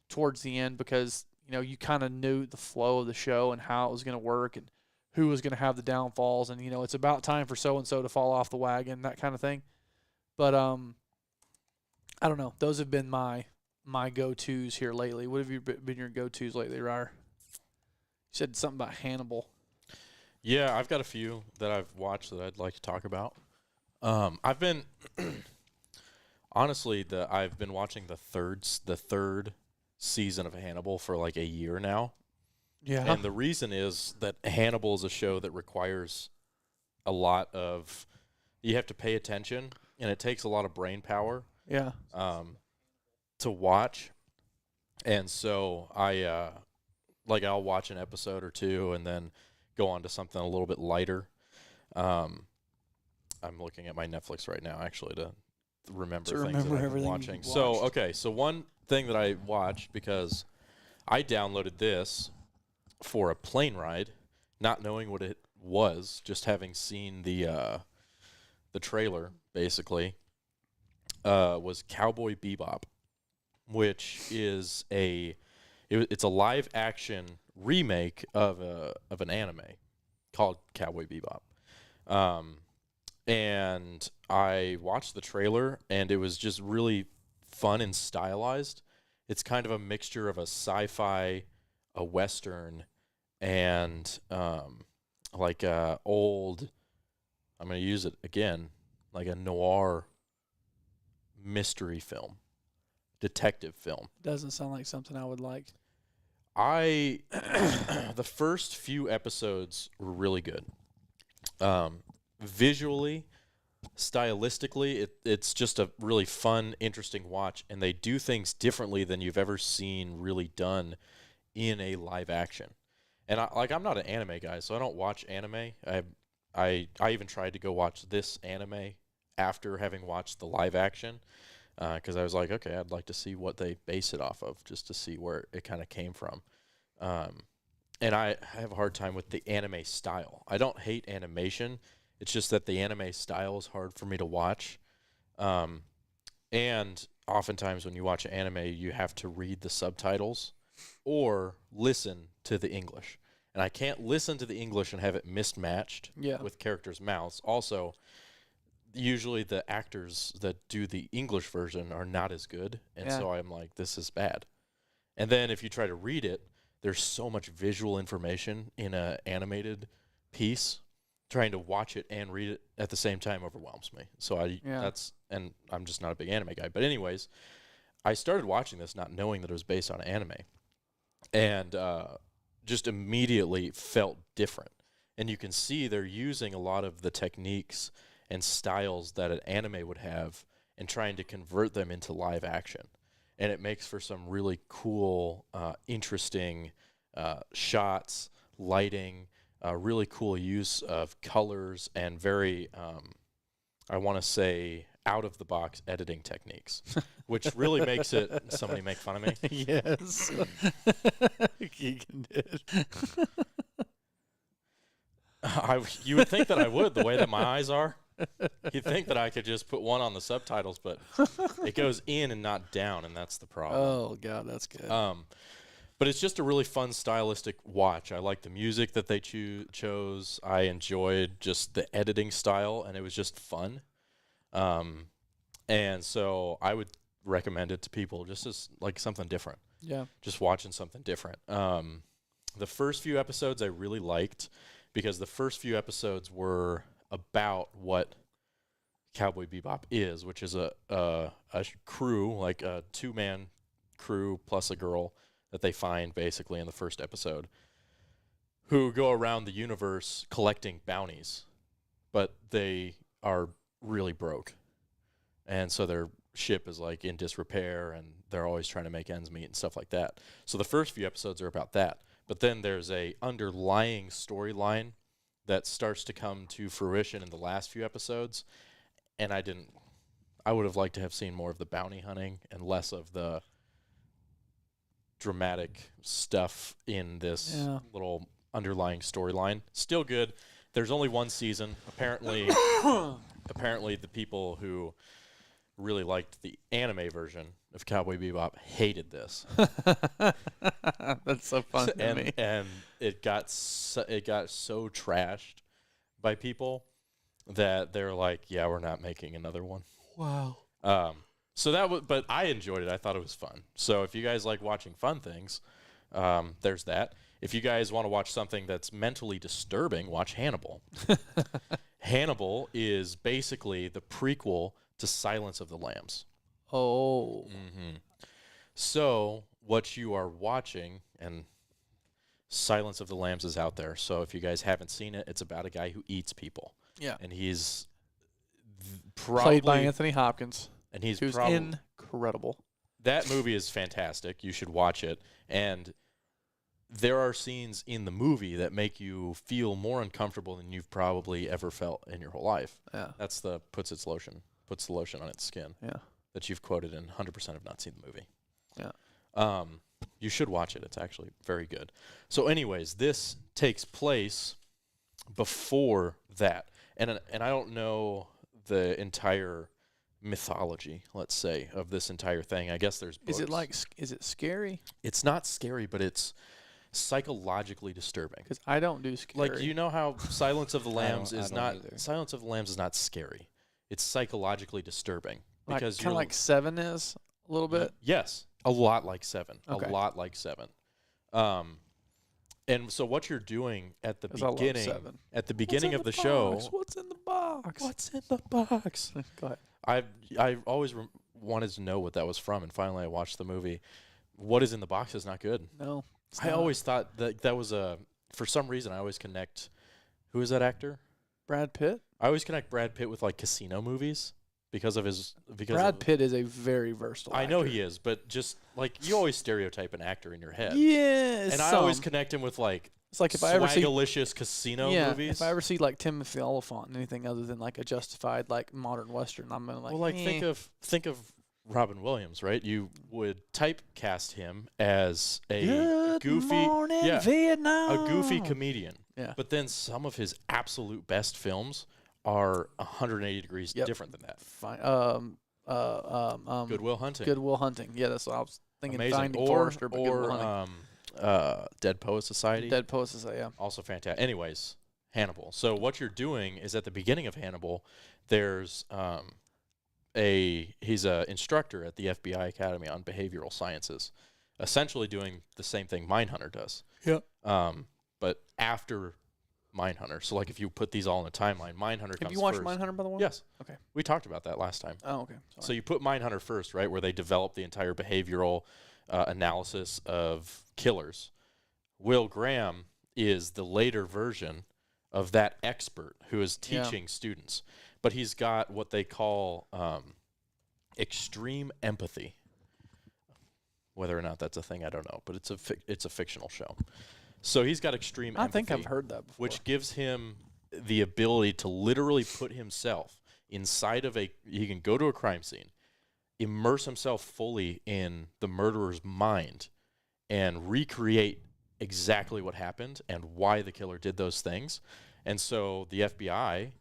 S3: towards the end because, you kind of knew the flow of the show and how it was going to work and who was going to have the downfalls. And, it's about time for so-and-so to fall off the wagon, that kind of thing. But I don't know. Those have been my go-tos here lately. What have been your go-tos lately, Ryer? You said something about Hannibal.
S2: Yeah, I've got a few that I've watched that I'd like to talk about. I've been honestly I've been watching the third season of Hannibal for like a year now.
S3: Yeah.
S2: And the reason is that Hannibal is a show that requires a lot of, you have to pay attention, and it takes a lot of brain power.
S3: Yeah.
S2: To watch. And so I'll watch an episode or two and then go on to something a little bit lighter. I'm looking at my Netflix right now, actually, to remember things that I've been watching. So one thing that I watched, because I downloaded this for a plane ride, not knowing what it was, just having seen the trailer, basically, was Cowboy Bebop, which is it's a live action remake of an anime called Cowboy Bebop. And I watched the trailer, and it was just really fun and stylized. It's kind of a mixture of a sci-fi, a western, and like a old, I'm going to use it again, like a noir mystery film, detective film.
S3: Doesn't sound like something I would like.
S2: The first few episodes were really good. Visually, stylistically, it's just a really fun, interesting watch, and they do things differently than you've ever seen really done in a live action. And I'm not an anime guy, so I don't watch anime. I even tried to go watch this anime after having watched the live action, because I was like, okay, I'd like to see what they base it off of, just to see where it kind of came from. And I have a hard time with the anime style. I don't hate animation. It's just that the anime style is hard for me to watch. And oftentimes when you watch anime, you have to read the subtitles or listen to the English. And I can't listen to the English and have it mismatched with characters' mouths. Also, usually the actors that do the English version are not as good. And so I'm like, this is bad. And then if you try to read it, there's so much visual information in an animated piece. Trying to watch it and read it at the same time overwhelms me. So and I'm just not a big anime guy. But anyways, I started watching this not knowing that it was based on anime, and just immediately felt different. And you can see they're using a lot of the techniques and styles that an anime would have and trying to convert them into live action. And it makes for some really cool, interesting shots, lighting, really cool use of colors, and very, I want to say, out-of-the-box editing techniques, which really makes it, somebody make fun of me?
S3: Yes. Keegan did.
S2: You would think that I would, the way that my eyes are. You'd think that I could just put one on the subtitles, but it goes in and not down, and that's the problem.
S3: Oh God, that's good.
S2: But it's just a really fun stylistic watch. I like the music that they chose. I enjoyed just the editing style, and it was just fun. And so I would recommend it to people just as like something different.
S3: Yeah.
S2: Just watching something different. The first few episodes I really liked because the first few episodes were about what Cowboy Bebop is, which is a crew, like a 2-man crew plus a girl that they find basically in the first episode, who go around the universe collecting bounties, but they are really broke. And so their ship is like in disrepair and they're always trying to make ends meet and stuff like that. So the first few episodes are about that. But then there's a underlying storyline that starts to come to fruition in the last few episodes. And I would have liked to have seen more of the bounty hunting and less of the dramatic stuff in this little underlying storyline. Still good. There's only one season. Apparently the people who really liked the anime version of Cowboy Bebop hated this.
S3: That's so fun to me.
S2: And it got so trashed by people that they're like, yeah, we're not making another one.
S3: Wow.
S2: So that was, but I enjoyed it. I thought it was fun. So if you guys like watching fun things, there's that. If you guys want to watch something that's mentally disturbing, watch Hannibal. Hannibal is basically the prequel to Silence of the Lambs.
S3: Oh.
S2: Mm-hmm. So what you are watching, and Silence of the Lambs is out there. So if you guys haven't seen it, it's about a guy who eats people.
S3: Yeah.
S2: And he's probably
S3: Played by Anthony Hopkins.
S2: And he's
S3: who's
S2: probably
S3: incredible.
S2: That movie is fantastic. You should watch it. And there are scenes in the movie that make you feel more uncomfortable than you've probably ever felt in your whole life.
S3: Yeah.
S2: That's the puts the lotion on its skin.
S3: Yeah.
S2: That you've quoted and 100% have not seen the movie.
S3: Yeah.
S2: You should watch it. It's actually very good. So anyways, this takes place before that. And I don't know the entire mythology, let's say, of this entire thing. I guess there's books.
S3: Is it scary?
S2: It's not scary, but it's psychologically disturbing.
S3: Because I don't do scary.
S2: Like, you know how Silence of the Lambs
S4: I
S2: is
S4: don't
S2: not
S4: either.
S2: Silence of the Lambs is not scary. It's psychologically disturbing because
S3: kind of like Seven is a little bit.
S2: Yes, a lot like Seven.
S3: Okay.
S2: A lot like Seven. And so what you're doing at the
S3: 'Cause I love
S2: beginning
S3: Seven.
S2: at the beginning of the show,
S3: What's in the box?
S2: what's in the box?
S3: Go ahead.
S2: I always wanted to know what that was from, and finally I watched the movie. What is in the box is not good.
S3: No.
S2: I always thought that was for some reason I always connect. Who is that actor?
S3: Brad Pitt.
S2: I always connect Brad Pitt with like casino movies because
S3: Brad Pitt is a very versatile.
S2: I know
S3: actor.
S2: he is, but just like you always stereotype an actor in your head.
S3: Yes.
S2: And I always connect him with like
S3: It's like if I ever see
S2: swagalicious casino movies.
S3: if I ever see like Timothy Oliphant in anything other than like a justified like modern western, I'm gonna like.
S2: well, like think of Robin Williams, right? You would typecast him as a
S3: Good
S2: goofy,
S3: morning,
S2: yeah,
S3: Vietnam.
S2: a goofy comedian.
S3: Yeah.
S2: But then some of his absolute best films are 180 degrees
S3: Yep.
S2: different than that.
S3: Fine.
S2: Good Will Hunting.
S3: Good Will Hunting. Yeah, that's what I was thinking.
S2: Amazing.
S3: Finding Forrester, but Good Will Hunting.
S2: Dead Poet Society.
S3: Dead Poets Society. Yeah.
S2: Also fantastic. Anyways, Hannibal. So what you're doing is at the beginning of Hannibal, there's he's a instructor at the FBI Academy on Behavioral Sciences, essentially doing the same thing Mindhunter does.
S3: Yep.
S2: But after Mindhunter. So like if you put these all in a timeline, Mindhunter comes
S3: Have you watched
S2: first.
S3: Mindhunter, by the way?
S2: Yes.
S3: Okay.
S2: We talked about that last time.
S3: Oh, okay.
S2: So you put Mindhunter first, right, where they develop the entire behavioral analysis of killers. Will Graham is the later version of that expert who is teaching students. But he's got what they call extreme empathy. Whether or not that's a thing, I don't know. But it's a fictional show. So he's got extreme empathy.
S3: I think I've heard that before.
S2: Which gives him the ability to literally put himself inside of he can go to a crime scene, immerse himself fully in the murderer's mind, and recreate exactly what happened and why the killer did those things. And so the FBI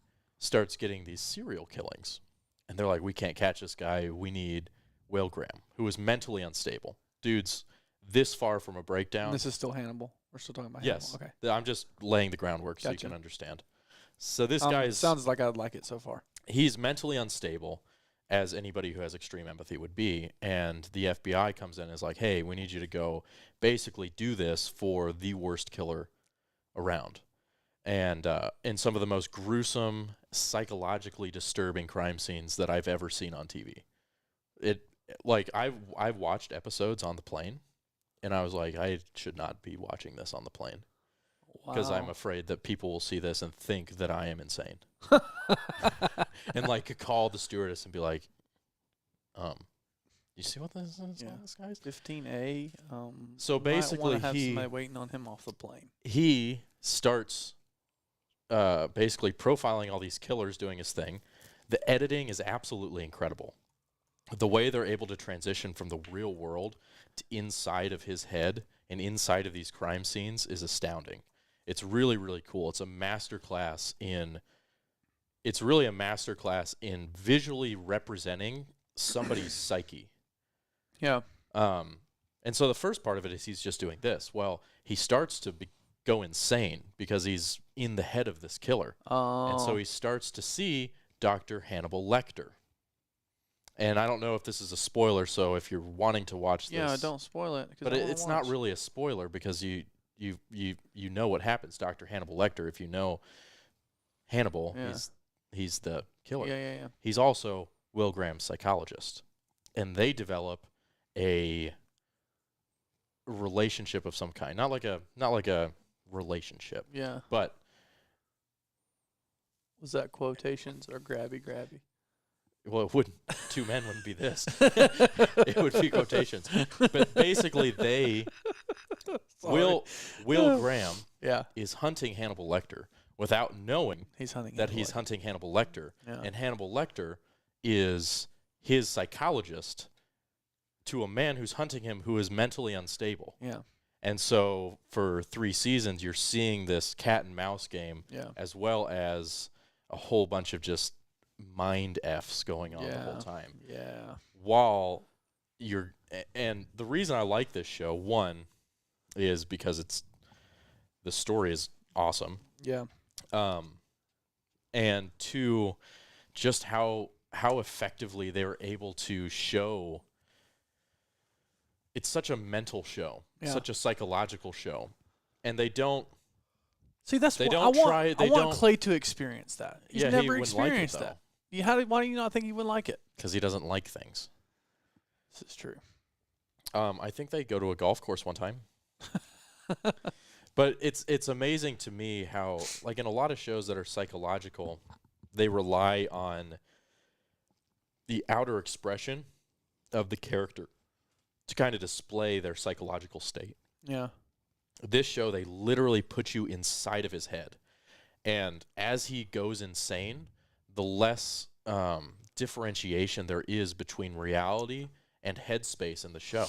S2: starts getting these serial killings. And they're like, we can't catch this guy. We need Will Graham, who is mentally unstable. Dude's this far from a breakdown.
S3: And this is still Hannibal. We're still talking about
S2: Yes.
S3: Hannibal. Okay.
S2: I'm just laying the groundwork so you
S3: Gotcha.
S2: can understand. So this guy is,
S3: sounds like I'd like it so far.
S2: he's mentally unstable, as anybody who has extreme empathy would be. And the FBI comes in and is like, hey, we need you to go basically do this for the worst killer around. And in some of the most gruesome, psychologically disturbing crime scenes that I've ever seen on TV. I've watched episodes on the plane, and I was like, I should not be watching this on the plane because I'm afraid that people will see this and think that I am insane. And like call the stewardess and be like, you see what this is?
S3: Yeah.
S2: This guy's
S3: 15A.
S2: So
S3: might
S2: basically
S3: wanna have
S2: he-
S3: somebody waiting on him off the plane.
S2: he starts basically profiling all these killers doing his thing. The editing is absolutely incredible. The way they're able to transition from the real world to inside of his head and inside of these crime scenes is astounding. It's really, really cool. It's really a masterclass in visually representing somebody's psyche.
S3: Yeah.
S2: And so the first part of it is he's just doing this. Well, he starts to go insane because he's in the head of this killer. And so he starts to see Dr. Hannibal Lecter. And I don't know if this is a spoiler, so if you're wanting to watch this.
S3: Yeah, don't spoil it. 'cause
S2: But
S3: I wanna
S2: it's not
S3: watch.
S2: really a spoiler because you know what happens. Dr. Hannibal Lecter, if you know Hannibal,
S3: Yeah.
S2: he's the killer.
S3: Yeah.
S2: He's also Will Graham's psychologist. And they develop a relationship of some kind. Not like a relationship,
S3: Yeah.
S2: but
S3: Was that quotations or grabby?
S2: well, it wouldn't. Two men wouldn't be this. It would be quotations. But basically, Will Graham
S3: Yeah.
S2: is hunting Hannibal Lecter without knowing
S3: He's hunting.
S2: that
S3: Hannibal
S2: he's
S3: Lecter.
S2: hunting Hannibal Lecter.
S3: Yeah.
S2: And Hannibal Lecter is his psychologist to a man who's hunting him who is mentally unstable.
S3: Yeah.
S2: And so for 3 seasons, you're seeing this cat and mouse game
S3: Yeah.
S2: as well as a whole bunch of just mind Fs going on the whole
S3: Yeah.
S2: time.
S3: Yeah.
S2: While and the reason I like this show, one, is because the story is awesome.
S3: Yeah.
S2: And two, just how effectively they were able to show. It's such a mental show,
S3: Yeah.
S2: such a psychological show, and they don't.
S3: See, that's
S2: They
S3: what
S2: don't
S3: I want.
S2: try- they
S3: I want
S2: don't-
S3: Clay to experience that. He's
S2: Yeah, he
S3: never
S2: wouldn't like it,
S3: experienced
S2: though.
S3: that. Why do you not think he would like it?
S2: Because he doesn't like things.
S3: This is true.
S2: I think they go to a golf course one time. But it's amazing to me how, like in a lot of shows that are psychological, they rely on the outer expression of the character to kind of display their psychological state.
S3: Yeah.
S2: This show, they literally put you inside of his head. And as he goes insane, the less differentiation there is between reality and headspace in the show.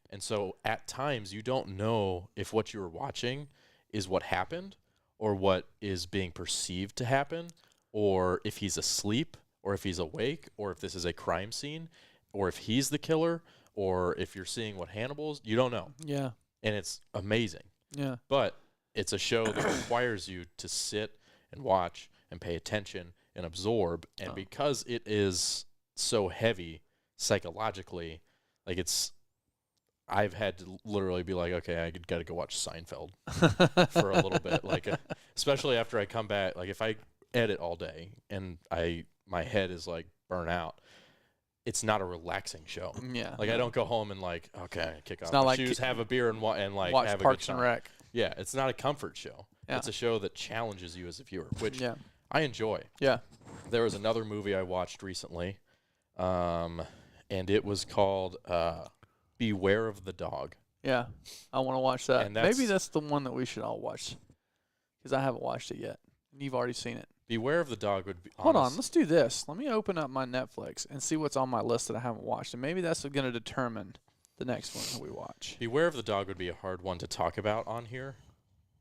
S2: And so at times you don't know if what you were watching is what happened or what is being perceived to happen, or if he's asleep or if he's awake, or if this is a crime scene, or if he's the killer, or if you're seeing what Hannibal's, you don't know.
S3: Yeah.
S2: And it's amazing.
S3: Yeah.
S2: But it's a show that requires you to sit and watch and pay attention and absorb. And
S3: Oh.
S2: because it is so heavy psychologically, like I've had to literally be like, okay, I got to go watch Seinfeld for a little bit. Like, especially after I come back, like if I edit all day and my head is like burnt out, it's not a relaxing show.
S3: Yeah.
S2: Like I don't go home and like, okay, kick off
S3: not
S2: my
S3: like
S2: shoes, have a beer and like
S3: watch
S2: have
S3: Parks
S2: a good
S3: and
S2: time.
S3: Rec.
S2: Yeah, it's not a comfort show.
S3: Yeah.
S2: It's a show that challenges you as a viewer, which
S3: Yeah.
S2: I enjoy.
S3: Yeah.
S2: There was another movie I watched recently, and it was called Beware of the Dog.
S3: Yeah. I want to watch that.
S2: And
S3: Maybe
S2: that's-
S3: that's the one that we should all watch, because I haven't watched it yet. You've already seen it.
S2: Beware of the Dog would be
S3: Hold on, let's do this. Let me open up my Netflix and see what's on my list that I haven't watched, and maybe that's going to determine the next one that we watch.
S2: Beware of the Dog would be a hard one to talk about on here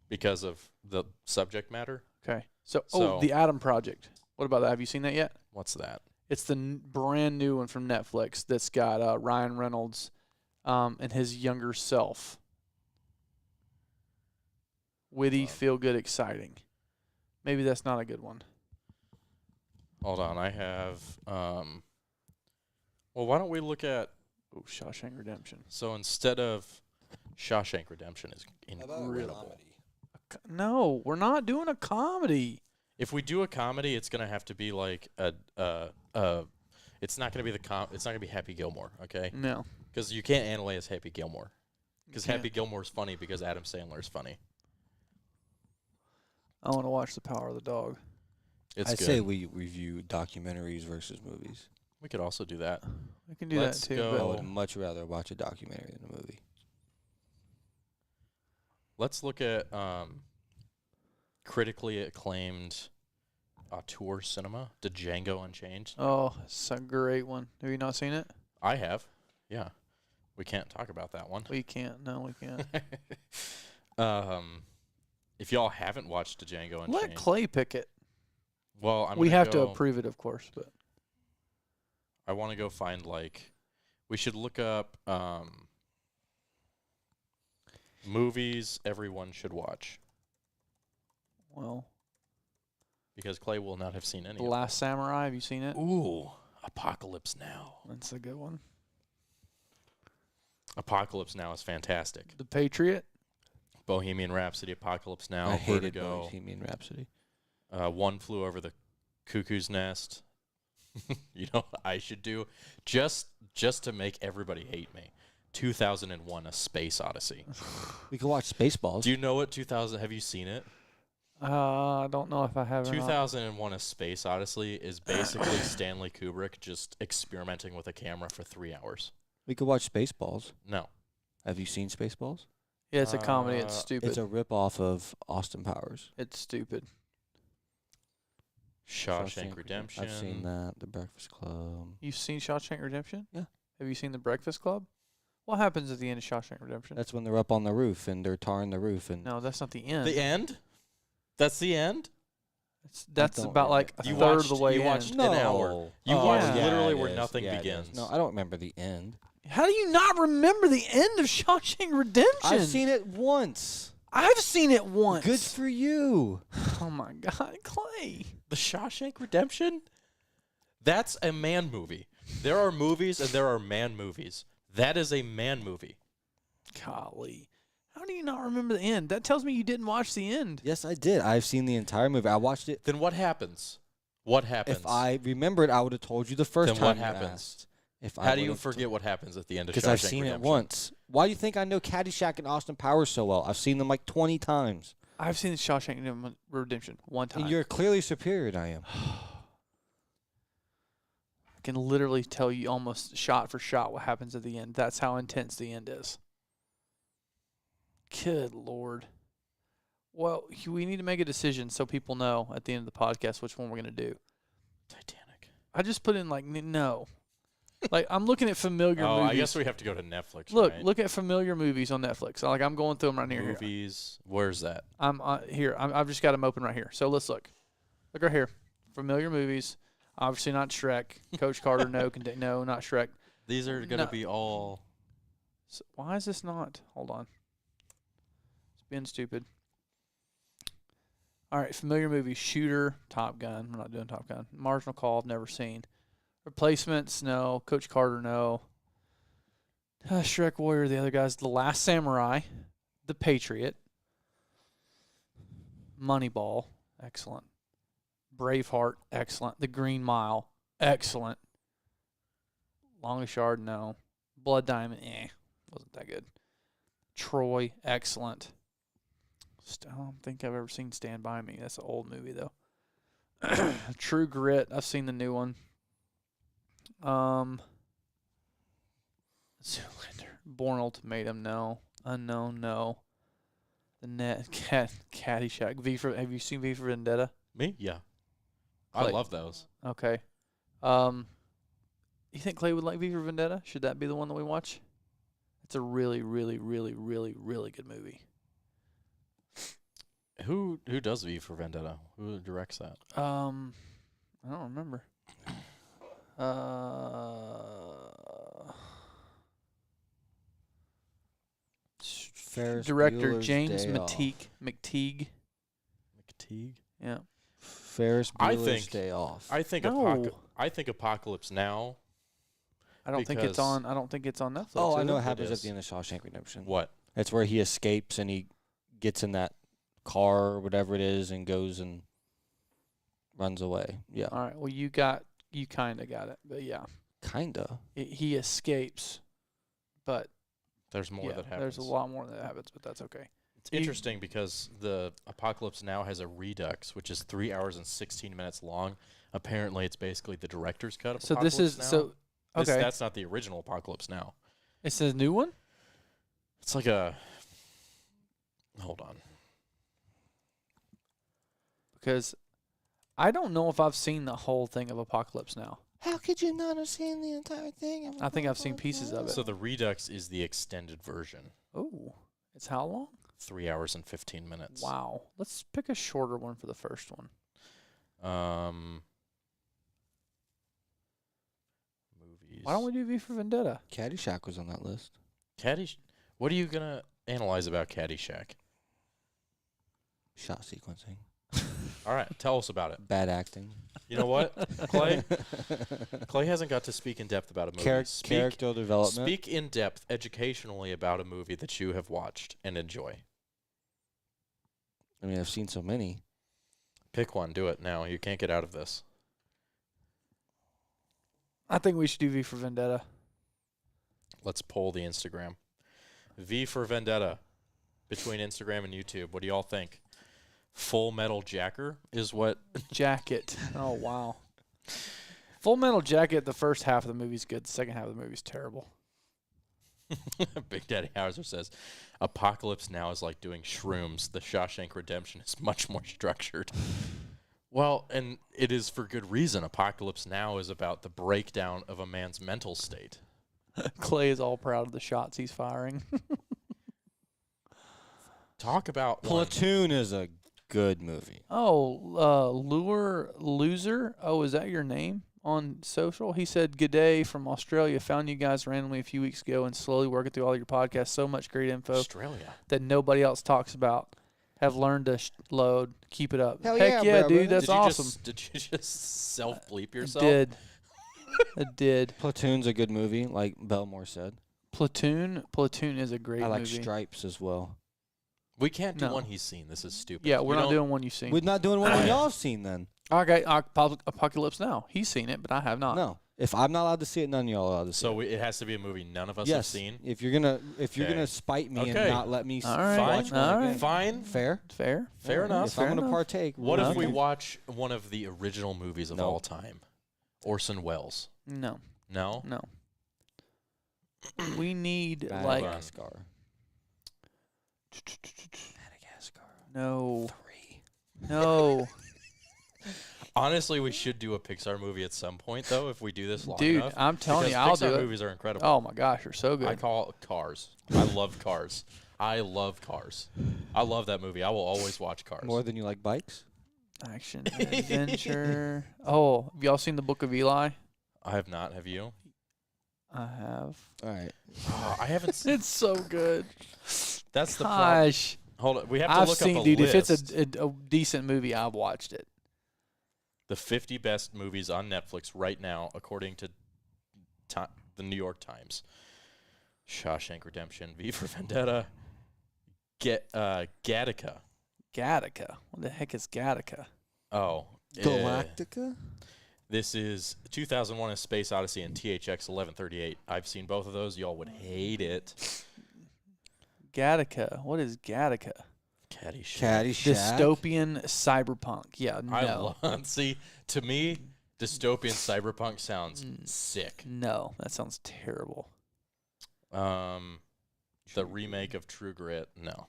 S2: because of the subject matter.
S3: Okay. So,
S2: So-
S3: The Adam Project. What about that? Have you seen that yet?
S2: What's that?
S3: It's the brand new one from Netflix that's got Ryan Reynolds and his younger self. Witty, feel good, exciting. Maybe that's not a good one.
S2: Hold on, I have. Well, why don't we look at?
S3: Oh, Shawshank Redemption.
S2: So instead of Shawshank Redemption is incredible.
S3: No, we're not doing a comedy.
S2: If we do a comedy, it's gonna have to be like it's not gonna be it's not gonna be Happy Gilmore, okay?
S3: No.
S2: Because you can't analyze as Happy Gilmore. Because
S3: can't.
S2: Happy Gilmore is funny because Adam Sandler is funny.
S3: I want to watch The Power of the Dog.
S2: It's
S4: I
S2: good.
S4: say we review documentaries versus movies.
S2: We could also do that.
S3: We can do
S2: Let's
S3: that too.
S2: go.
S4: I
S3: but-
S4: would much rather watch a documentary than a movie.
S2: Let's look at critically acclaimed auteur cinema, Django Unchained.
S3: Oh, it's a great one. Have you not seen it?
S2: I have. Yeah. We can't talk about that one.
S3: We can't. No, we can't.
S2: If y'all haven't watched Django Unchained,
S3: Let Clay pick it.
S2: well,
S3: We
S2: gonna
S3: have to
S2: go-
S3: approve it, of course, but
S2: I want to go find we should look up movies everyone should watch
S3: well,
S2: because Clay will not have seen any.
S3: The
S2: of
S3: Last Samurai. Have you seen it?
S2: them. Ooh, Apocalypse Now.
S3: That's a good one.
S2: Apocalypse Now is fantastic.
S3: The Patriot.
S2: Bohemian Rhapsody, Apocalypse Now,
S4: I hated
S2: Vertigo,
S4: Bohemian Rhapsody.
S2: One Flew Over the Cuckoo's Nest. You know what I should do? Just to make everybody hate me. 2001: A Space Odyssey.
S4: We could watch Spaceballs.
S2: Do you know what 2000? Have you seen it?
S3: I don't know if I have or not.
S2: 2001: A Space Odyssey is basically Stanley Kubrick just experimenting with a camera for 3 hours.
S4: We could watch Spaceballs.
S2: No.
S4: Have you seen Spaceballs?
S3: Yeah, it's a comedy. It's
S2: Uh,
S3: stupid.
S4: It's a rip-off of Austin Powers.
S3: It's stupid.
S2: Shawshank Redemption.
S4: I've seen that. The Breakfast Club.
S3: You've seen Shawshank Redemption?
S4: Yeah.
S3: Have you seen The Breakfast Club? What happens at the end of Shawshank Redemption?
S4: That's when they're up on the roof and they're tarring the roof and
S3: No, that's not the end.
S2: The end? That's the end?
S3: That's
S4: don't
S3: about like a
S2: You
S3: third
S2: watched-
S3: of the way
S2: you
S3: in.
S2: watched- an hour. You
S4: Oh,
S3: watched
S2: literally
S4: it
S2: where
S4: is.
S2: nothing
S4: Yeah, it is.
S2: begins.
S4: No, I don't remember the end.
S3: How do you not remember the end of Shawshank Redemption?
S4: I've seen it once.
S3: I've seen it once.
S4: Good for you.
S3: Oh my God, Clay.
S2: The Shawshank Redemption? That's a man movie. There are movies and there are man movies. That is a man movie.
S3: Golly. How do you not remember the end? That tells me you didn't watch the end.
S4: Yes, I did. I've seen the entire movie. I watched it.
S2: Then what happens? What happens?
S4: If I remembered, I would have told you the first
S2: Then
S4: time.
S2: what
S4: you
S2: happens?
S4: asked. If I
S2: How do you
S4: would've
S2: forget what happens at the end of Shawshank
S4: Because I've seen
S2: Redemption?
S4: it once. Why do you think I know Caddyshack and Austin Powers so well? I've seen them like 20 times.
S3: I've seen Shawshank Redemption one time.
S4: And you're clearly superior than I am.
S3: I can literally tell you almost shot for shot what happens at the end. That's how intense the end is. Good Lord. Well, we need to make a decision so people know at the end of the podcast which one we're going to do.
S2: Titanic.
S3: I just put in like no. Like I'm looking at familiar
S2: Oh,
S3: movies.
S2: I guess we have to go to Netflix.
S3: Look,
S2: right?
S3: look at familiar movies on Netflix. Like I'm going through them right here.
S2: Movies. Where's that?
S3: I'm here. I've just got them open right here. So let's look. Look right here. Familiar movies. Obviously not Shrek. Coach Carter. No. No, not Shrek.
S2: These are going to
S3: No.
S2: be all.
S3: So why is this not? Hold on. It's being stupid. All right. Familiar movies. Shooter. Top Gun. I'm not doing Top Gun. Marginal Call. I've never seen. Replacements. No. Coach Carter. No. Shrek Warrior. The other guys. The Last Samurai. The Patriot. Moneyball. Excellent. Braveheart, excellent. The Green Mile, excellent. Longest Yard, no. Blood Diamond, wasn't that good. Troy, excellent. I don't think I've ever seen Stand By Me. That's an old movie, though. True Grit, I've seen the new one. Zoolander. Born Ultimatum, no. Unknown, no. The Net, Caddyshack. Have you seen V for Vendetta?
S2: Me? Yeah. I
S3: Clay.
S2: love those.
S3: Okay. You think Clay would like V for Vendetta? Should that be the one that we watch? It's a really, really, really, really, really good movie.
S2: Who does V for Vendetta? Who directs that?
S3: I don't remember.
S4: Ferris
S3: Director
S4: Bueller's
S3: James
S4: Day Off.
S3: McTeague.
S2: McTeague.
S3: Yeah.
S4: Ferris
S2: I
S4: Bueller's
S2: think-
S4: Day Off.
S2: I think
S3: No.
S2: I think Apocalypse Now.
S3: I don't think it's
S2: Because-
S3: on. I don't think it's on Netflix.
S4: oh, I
S3: is
S4: know
S3: it?
S4: it happens at
S2: is.
S4: the end of Shawshank Redemption.
S2: What?
S4: It's where he escapes and he gets in that car or whatever it is and goes and runs away. Yeah,
S3: All right. Well, you kind of got it, but yeah,
S4: kinda.
S3: he escapes, but
S2: There's more
S3: yeah,
S2: that happens.
S3: there's a lot more that happens, but that's okay.
S2: It's interesting because the Apocalypse Now has a Redux, which is 3 hours and 16 minutes long. Apparently, it's basically the director's cut of
S3: So
S2: Apocalypse
S3: this is
S2: Now.
S3: okay.
S2: That's not the original Apocalypse Now.
S3: It's a new one.
S2: It's like a. Hold on.
S3: Because I don't know if I've seen the whole thing of Apocalypse Now.
S4: How could you not have seen the entire thing?
S3: I think I've seen pieces of it.
S2: So the Redux is the extended version.
S3: Oh, it's how long?
S2: 3 hours and 15 minutes.
S3: Wow. Let's pick a shorter one for the first one.
S2: Movies.
S3: Why don't we do V for Vendetta?
S4: Caddyshack was on that list.
S2: What are you gonna analyze about Caddyshack?
S4: Shot sequencing.
S2: All right, tell us about it.
S4: Bad acting.
S2: You know what, Clay? Clay hasn't got to speak in depth about a movie.
S4: Character development.
S2: Speak in depth, educationally about a movie that you have watched and enjoy.
S4: I mean, I've seen so many.
S2: Pick one. Do it now. You can't get out of this.
S3: I think we should do V for Vendetta.
S2: Let's poll the Instagram. V for Vendetta between Instagram and YouTube. What do y'all think? Full Metal Jacker is what?
S3: Jacket. Oh, wow. Full Metal Jacket, the first half of the movie's good. The second half of the movie's terrible.
S2: Big Daddy Hauser says, Apocalypse Now is like doing shrooms. The Shawshank Redemption is much more structured. Well, and it is for good reason. Apocalypse Now is about the breakdown of a man's mental state.
S3: Clay is all proud of the shots he's firing.
S2: Talk about one.
S4: Platoon is a good movie.
S3: Oh, Loser. Oh, is that your name on social? He said, "Good day from Australia. Found you guys randomly a few weeks ago and slowly working through all your podcasts. So much great info
S2: Australia.
S3: that nobody else talks about. Have learned to load. Keep it up.
S4: Hell
S3: Heck
S4: yeah,
S3: dude.
S4: brother.
S3: That's awesome.
S2: Did you just self-bleep
S3: It
S2: yourself?
S3: did. It did.
S4: Platoon's a good movie, like Belmore said.
S3: Platoon is a great
S4: I like
S3: movie.
S4: Stripes as well.
S2: We can't do
S3: No.
S2: one he's seen. This is stupid.
S3: Yeah,
S2: We
S3: we're not
S2: don't-
S3: doing one you've seen.
S4: We're not doing one y'all have seen then.
S3: Okay, Apocalypse Now. He's seen it, but I have not.
S4: No. If I'm not allowed to see it, none of y'all are allowed to see
S2: So
S4: it.
S2: it has to be a movie none of us have
S4: Yes.
S2: seen.
S4: If you're gonna
S2: Okay.
S4: spite me
S2: Okay.
S4: and not let me
S3: All right.
S4: watch one
S3: All
S4: again,
S3: right.
S2: Fine.
S4: fair.
S3: Fair.
S2: Fair
S3: All right.
S2: enough.
S4: If
S3: Fair
S4: I'm gonna
S3: enough.
S4: partake,
S2: What
S4: we'll
S2: if we
S4: do it.
S2: watch one of the original movies of
S4: No.
S2: all time? Orson Welles.
S3: No.
S2: No?
S3: No. We need like
S4: Madagascar?
S3: no.
S4: 3.
S3: No.
S2: Honestly, we should do a Pixar movie at some point, though, if we do this long
S3: Dude,
S2: enough.
S3: I'm telling
S2: because
S3: you, I'll
S2: Pixar
S3: do it.
S2: movies are incredible.
S3: Oh my gosh, you're so good.
S2: I call it Cars. I love Cars. I love Cars. I love that movie. I will always watch Cars.
S4: More than you like bikes?
S3: Action adventure. Oh, have y'all seen the Book of Eli?
S2: I have not. Have you?
S3: I have.
S4: All right.
S2: I haven't seen.
S3: It's so good.
S2: That's the problem.
S3: Gosh,
S2: Hold on. We have to
S3: I've
S2: look
S3: seen,
S2: up a
S3: dude.
S2: list.
S3: If it's a decent movie, I've watched it.
S2: The 50 best movies on Netflix right now, according to the New York Times. Shawshank Redemption, V for Vendetta, Gattaca.
S3: Gattaca. What the heck is Gattaca?
S2: Oh.
S4: Galactica?
S2: This is 2001: A Space Odyssey and THX 1138. I've seen both of those. Y'all would hate it.
S3: Gattaca. What is Gattaca?
S2: Caddyshack.
S3: Dystopian cyberpunk. Yeah,
S2: I
S3: no.
S2: love. See, to me, dystopian cyberpunk sounds sick.
S3: No, that sounds terrible.
S2: The remake of True Grit. No.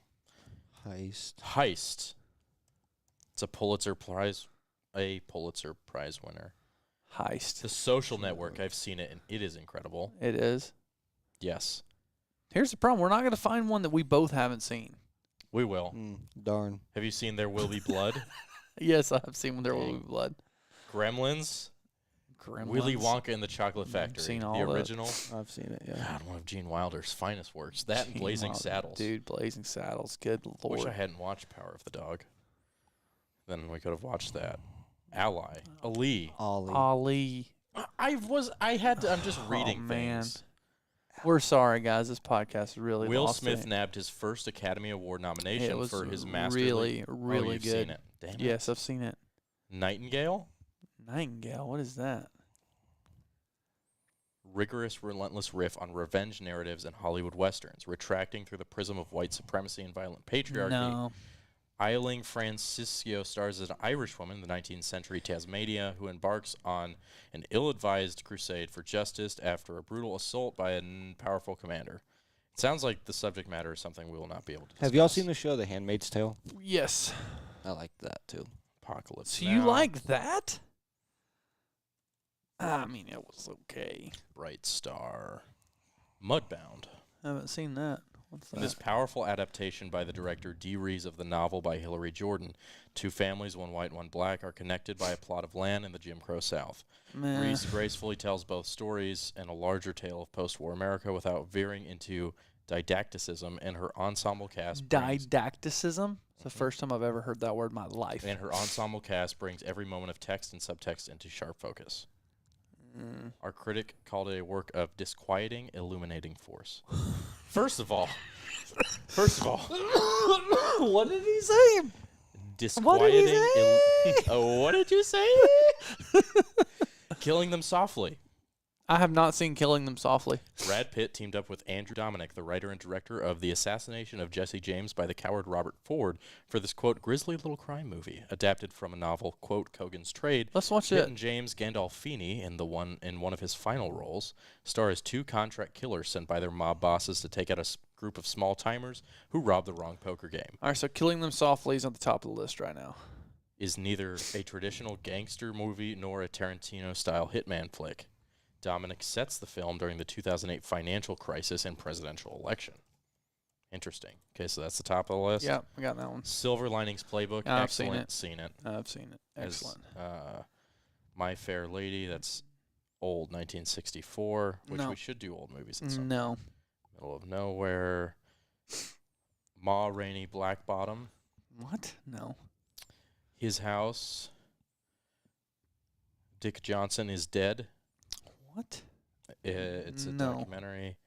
S4: Heist.
S2: It's a Pulitzer Prize winner.
S3: Heist.
S2: The Social Network. I've seen it, and it is incredible.
S3: It is.
S2: Yes,
S3: Here's the problem. We're not going to find one that we both haven't seen.
S2: we will.
S4: Darn.
S2: Have you seen There Will Be Blood?
S3: Yes, I've seen There Will Be
S2: Dang.
S3: Blood.
S2: Gremlins, Willy Wonka and the Chocolate Factory,
S3: seen all
S2: the
S3: that.
S2: original.
S4: I've seen it. Yeah.
S2: God, one of Gene Wilder's finest works. That and
S3: Gene
S2: Blazing
S3: Wilder.
S2: Saddles.
S3: Dude, Blazing Saddles. Good lord.
S2: Wish I hadn't watched Power of the Dog. Then we could have watched that. Ally, Ali.
S4: Ollie.
S3: Ali.
S2: I'm just reading
S3: Oh, man.
S2: things.
S3: We're sorry, guys. This podcast is really
S2: Will
S3: lost
S2: Smith
S3: it.
S2: nabbed his first Academy Award
S3: It
S2: nomination
S3: was
S2: for his master.
S3: really,
S2: Oh,
S3: really
S2: you've
S3: good.
S2: seen it. Damn it.
S3: Yes, I've seen it.
S2: Nightingale.
S3: Nightingale. What is that?
S2: Rigorous, relentless riff on revenge narratives and Hollywood westerns, retracting through the prism of white supremacy and violent patriarchy.
S3: No.
S2: Eiling Francisco stars as an Irish woman in the 19th century Tasmania who embarks on an ill-advised crusade for justice after a brutal assault by a powerful commander. It sounds like the subject matter is something we will not be able to discuss.
S4: Have y'all seen the show The Handmaid's Tale?
S3: Yes.
S4: I like that too.
S2: Apocalypse
S3: So you
S2: Now,
S3: like that? I mean, it was okay.
S2: Bright Star, Mudbound.
S3: I haven't seen that. What's that?
S2: This powerful adaptation by the director Dee Rees of the novel by Hilary Jordan. Two families, one white, one black, are connected by a plot of land in the Jim Crow South.
S3: Meh.
S2: Rees gracefully tells both stories and a larger tale of post-war America without veering into didacticism, and her ensemble cast brings,
S3: Didacticism? It's the first time I've ever heard that word in my life.
S2: and her ensemble cast brings every moment of text and subtext into sharp focus. Our critic called it a work of disquieting, illuminating force. First of all,
S3: What did he say?
S2: disquieting. What did you say? Killing them softly.
S3: I have not seen Killing Them Softly.
S2: Brad Pitt teamed up with Andrew Dominic, the writer and director of The Assassination of Jesse James by the Coward Robert Ford, for this, quote, grisly little crime movie, adapted from a novel, quote, Kogan's Trade.
S3: Let's watch
S2: Pitt
S3: it.
S2: and James Gandolfini, in one of his final roles, star as two contract killers sent by their mob bosses to take out a group of small-timers who robbed the wrong poker game.
S3: All right, so Killing Them Softly is on the top of the list right now.
S2: Is neither a traditional gangster movie nor a Tarantino-style hitman flick. Dominic sets the film during the 2008 financial crisis and presidential election. Interesting. Okay, so that's the top of the list.
S3: Yeah, I got that one.
S2: Silver Linings Playbook.
S3: I've seen
S2: Excellent.
S3: it.
S2: Seen it.
S3: I've seen it.
S2: As,
S3: Excellent.
S2: My Fair Lady. That's old, 1964, which
S3: No.
S2: we should do old movies at some
S3: No.
S2: Middle of Nowhere. Ma Rainey Black Bottom.
S3: What? No.
S2: His House. Dick Johnson is Dead.
S3: What?
S2: It's a
S3: No.
S2: documentary.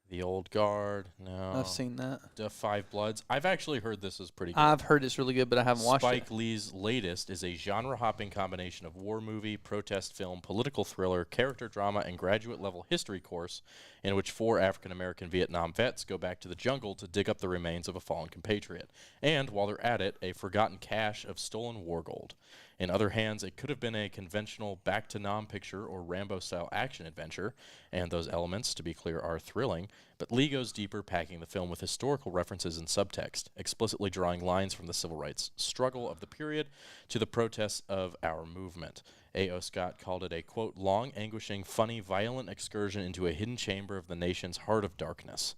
S2: The Old Guard. No.
S3: I've seen that.
S2: The Five Bloods. I've actually heard this is pretty good.
S3: I've heard it's really good, but I haven't watched
S2: Spike
S3: it.
S2: Lee's latest is a genre-hopping combination of war movie, protest film, political thriller, character drama, and graduate-level history course in which 4 African-American Vietnam vets go back to the jungle to dig up the remains of a fallen compatriot. And, while they're at it, a forgotten cache of stolen war gold. In other hands, it could have been a conventional back-to-Nam picture or Rambo-style action adventure, and those elements, to be clear, are thrilling, but Lee goes deeper, packing the film with historical references and subtext, explicitly drawing lines from the civil rights struggle of the period to the protests of our movement. A.O. Scott called it a, quote, long, anguishing, funny, violent excursion into a hidden chamber of the nation's heart of darkness.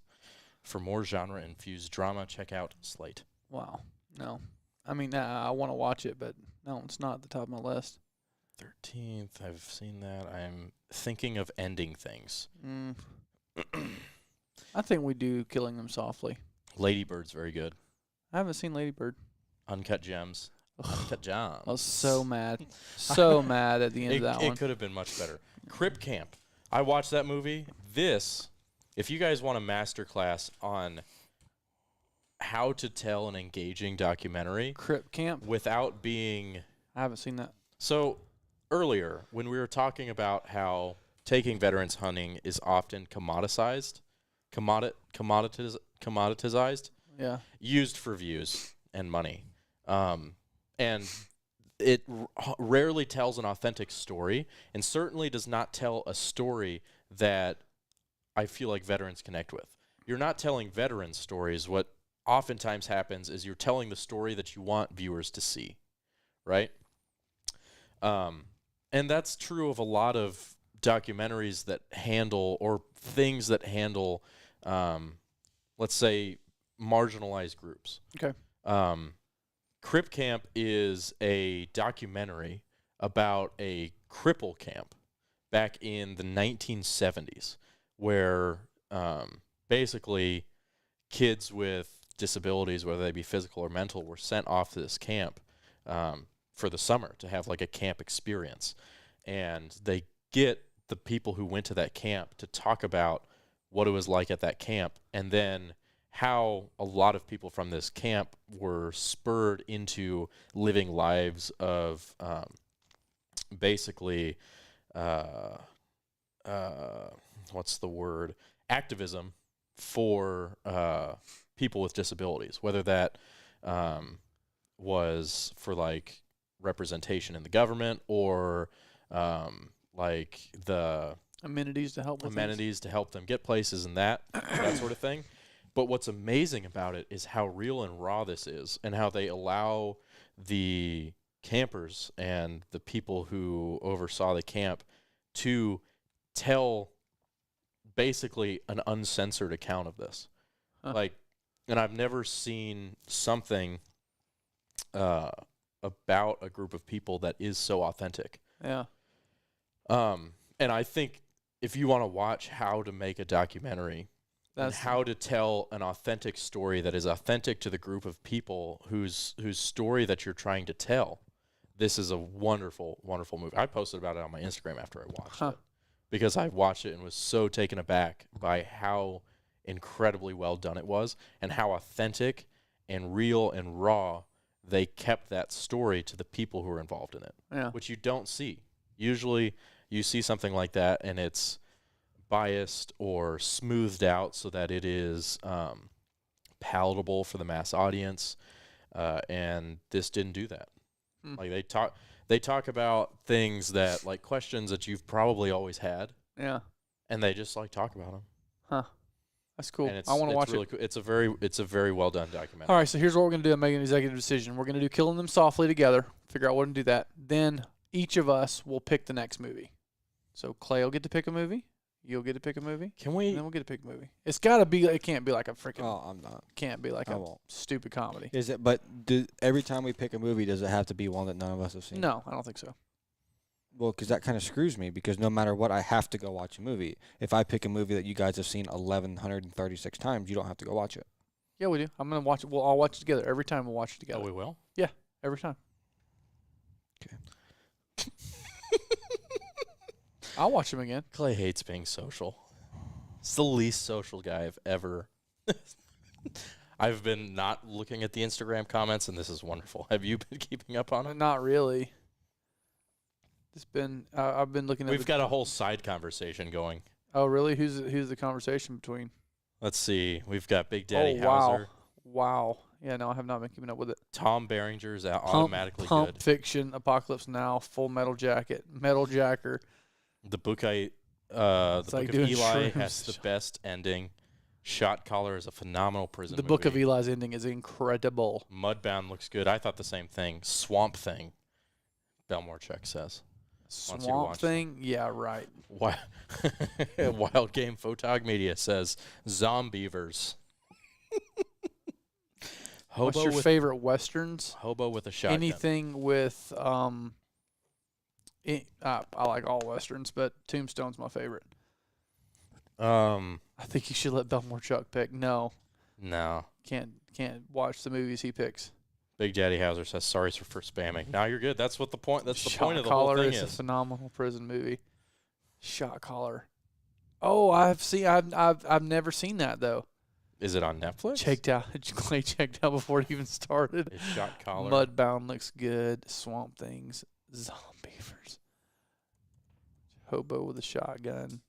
S2: For more genre-infused drama, check out Slate.
S3: Wow. No. I mean, I want to watch it, but no, it's not at the top of my list.
S2: 13th, I've seen that. I'm thinking of ending things.
S3: Mm. I think we do Killing Them Softly.
S2: Lady Bird's very good.
S3: I haven't seen Lady Bird.
S2: Uncut Gems. Uncut Gems.
S3: I was so mad. So mad at the end of that
S2: It
S3: one.
S2: could have been much better. Crip Camp. I watched that movie. If you guys want a masterclass on how to tell an engaging documentary
S3: Crip Camp.
S2: without being...
S3: I haven't seen that.
S2: So, earlier, when we were talking about how taking veterans hunting is often commoditized,
S3: Yeah.
S2: used for views and money. And it rarely tells an authentic story, and certainly does not tell a story that I feel like veterans connect with. You're not telling veterans stories. What oftentimes happens is you're telling the story that you want viewers to see, right? And that's true of a lot of documentaries that handle, or things that handle, let's say, marginalized groups.
S3: Okay.
S2: Crip Camp is a documentary about a cripple camp back in the 1970s where basically kids with disabilities, whether they be physical or mental, were sent off to this camp for the summer to have like a camp experience. And they get the people who went to that camp to talk about what it was like at that camp, and then how a lot of people from this camp were spurred into living lives of basically, what's the word? Activism for people with disabilities, whether that was for like representation in the government or like the
S3: Amenities to help with
S2: amenities to help them get places and that sort of thing. But what's amazing about it is how real and raw this is, and how they allow the campers and the people who oversaw the camp to tell basically an uncensored account of this.
S3: Huh.
S2: Like, and I've never seen something about a group of people that is so authentic.
S3: Yeah.
S2: And I think if you want to watch how to make a documentary and
S3: That's
S2: how to tell an authentic story that is authentic to the group of people whose story that you're trying to tell, this is a wonderful, wonderful movie. I posted about it on my Instagram after I watched it because I watched it and was so taken aback by how incredibly well done it was and how authentic and real and raw they kept that story to the people who were involved in it,
S3: yeah.
S2: which you don't see. Usually you see something like that and it's biased or smoothed out so that it is palatable for the mass audience, and this didn't do that. Like they talk about things that, like, questions that you've probably always had,
S3: Yeah.
S2: and they just like talk about them.
S3: Huh. That's cool.
S2: And
S3: I want to watch
S2: really
S3: it.
S2: Cool. It's a very well done documentary.
S3: All right, so here's what we're going to do. I'm making an executive decision. We're going to do Killing Them Softly together, figure out what to do that. Then each of us will pick the next movie. So Clay will get to pick a movie. You'll get to pick a movie.
S2: Can
S3: And
S2: we?
S3: then we'll get to pick a movie. It's got to be, it can't be like a freaking,
S4: Oh, I'm not.
S3: can't be like
S4: I
S3: a
S4: won't.
S3: stupid comedy.
S4: Is it? But every time we pick a movie, does it have to be one that none of us have seen?
S3: No, I don't think so.
S4: Well, because that kind of screws me. Because no matter what, I have to go watch a movie. If I pick a movie that you guys have seen 1,136 times, you don't have to go watch it.
S3: Yeah, we do. I'm going to watch it. We'll all watch it together. Every time we'll watch it together.
S2: Oh, we will.
S3: Every time.
S4: Okay.
S3: I'll watch them again.
S2: Clay hates being social. It's the least social guy I've ever. I've been not looking at the Instagram comments, and this is wonderful. Have you been keeping up on it?
S3: Not really. It's been, I've been looking at
S2: We've got a whole side conversation going.
S3: Oh, really? Who's the conversation between?
S2: Let's see. We've got Big Daddy
S3: wow.
S2: Hauser.
S3: Wow. Yeah, no, I have not been keeping up with it.
S2: Tom Berenger's automatically
S3: Pump
S2: good.
S3: Fiction, Apocalypse Now, Full Metal Jacket, Metal Jacker.
S2: The book the
S3: like
S2: Book of
S3: doing
S2: Eli
S3: shrooms.
S2: has the best ending. Shot Collar is a phenomenal prison
S3: The
S2: movie.
S3: Book of Eli's ending is incredible.
S2: Mudbound looks good. I thought the same thing. Swamp Thing, Belmorchuk says. Wants you to
S3: Swamp
S2: watch
S3: Thing? Yeah, right.
S2: Wild Game Photog Media says Zombievers.
S3: What's your favorite westerns?
S2: Hobo with a shotgun.
S3: Anything with I like all westerns, but Tombstone's my favorite.
S2: No.
S3: I think you should let Belmore Chuck pick. No, can't watch the movies he picks.
S2: Big Daddy Hauser says sorry for spamming. Now you're good. That's what the point. That's the
S3: Shot
S2: point of the
S3: Collar
S2: whole thing
S3: is a
S2: is.
S3: phenomenal prison movie. Shot Collar. Oh, I've never seen that though.
S2: Is it on Netflix?
S3: Checked out. Clay checked out before it even started.
S2: Is Shot Collar.
S3: Mudbound looks good. Swamp Things. Zombievers. Hobo with a shotgun.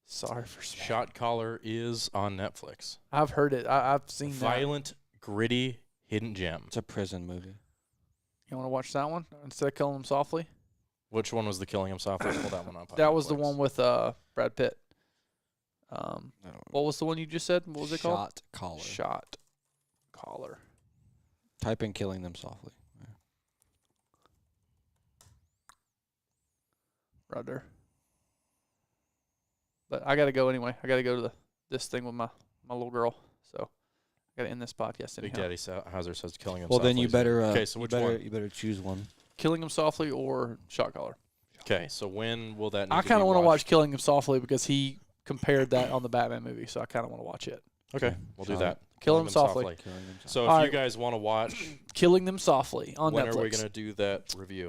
S3: Sorry for spamming.
S2: Shot Collar is on Netflix.
S3: I've heard it. I've seen that.
S2: Violent, gritty, hidden gem.
S4: It's a prison movie.
S3: You want to watch that one instead of Killing Them Softly?
S2: Which one was the Killing Him Softly? Pull that one up. on
S3: That was the
S2: Netflix.
S3: one with Brad Pitt.
S4: I don't
S3: What was the one you just said? What was it called?
S4: Shot Collar.
S3: Shot Collar.
S4: Type in Killing Them Softly.
S3: Right there. But I got to go anyway. I got to go to this thing with my little girl. So I got to end this podcast
S2: Big
S3: anyhow.
S2: Daddy Hauser says Killing Him
S4: Well,
S2: Softly.
S4: then you better.
S2: Okay, so
S4: you
S2: which
S4: better,
S2: one?
S4: You better choose one.
S3: Killing Him Softly or Shot Caller.
S2: Okay, so when will that? Need
S3: I
S2: kind
S3: kind of
S2: want to
S3: watch Killing Him Softly because he compared that on the Batman movie, so I kind of want to watch it.
S2: Okay, we'll do
S4: Sean.
S2: that.
S3: Kill 'Em
S2: Them
S3: Softly.
S2: So if
S3: All
S2: you
S3: right.
S2: guys want to watch,
S3: Killing Them Softly on
S2: when
S3: Netflix.
S2: are we gonna do that review?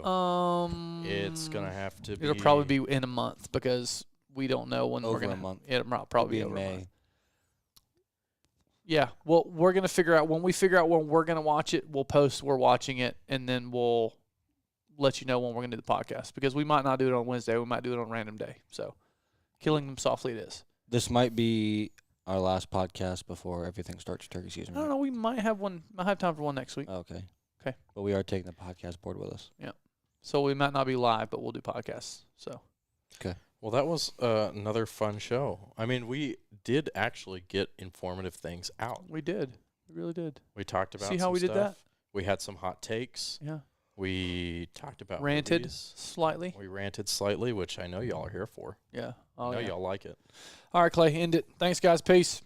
S2: It's gonna have to be.
S3: It'll probably be in a month because we don't know when
S4: Over
S3: we're gonna.
S4: a month.
S3: It'll
S4: Probably
S3: probably be
S4: in
S3: over a
S4: May.
S3: month. Yeah, well, we're gonna figure out when we figure out when we're gonna watch it. We'll post we're watching it, and then we'll let you know when we're gonna do the podcast because we might not do it on Wednesday. We might do it on a random day. So, Killing Them Softly, it is.
S4: This might be our last podcast before everything starts turkey season.
S3: I don't know. We might have one. Might have time for one next week.
S4: Okay.
S3: Okay.
S4: But we are taking the podcast board with us.
S3: So we might not be live, but we'll do podcasts. So
S2: Well, that was another fun show. I mean, we did actually get informative things out.
S3: we did. We really did.
S2: We talked about.
S3: See how
S2: some
S3: we did
S2: stuff.
S3: that?
S2: We had some hot takes.
S3: Yeah.
S2: We talked about
S3: Ranted
S2: movies.
S3: slightly.
S2: We ranted slightly, which I know y'all are here for.
S3: Yeah.
S2: I
S3: Oh
S2: know
S3: yeah.
S2: y'all like it.
S3: All right, Clay. End it. Thanks, guys. Peace.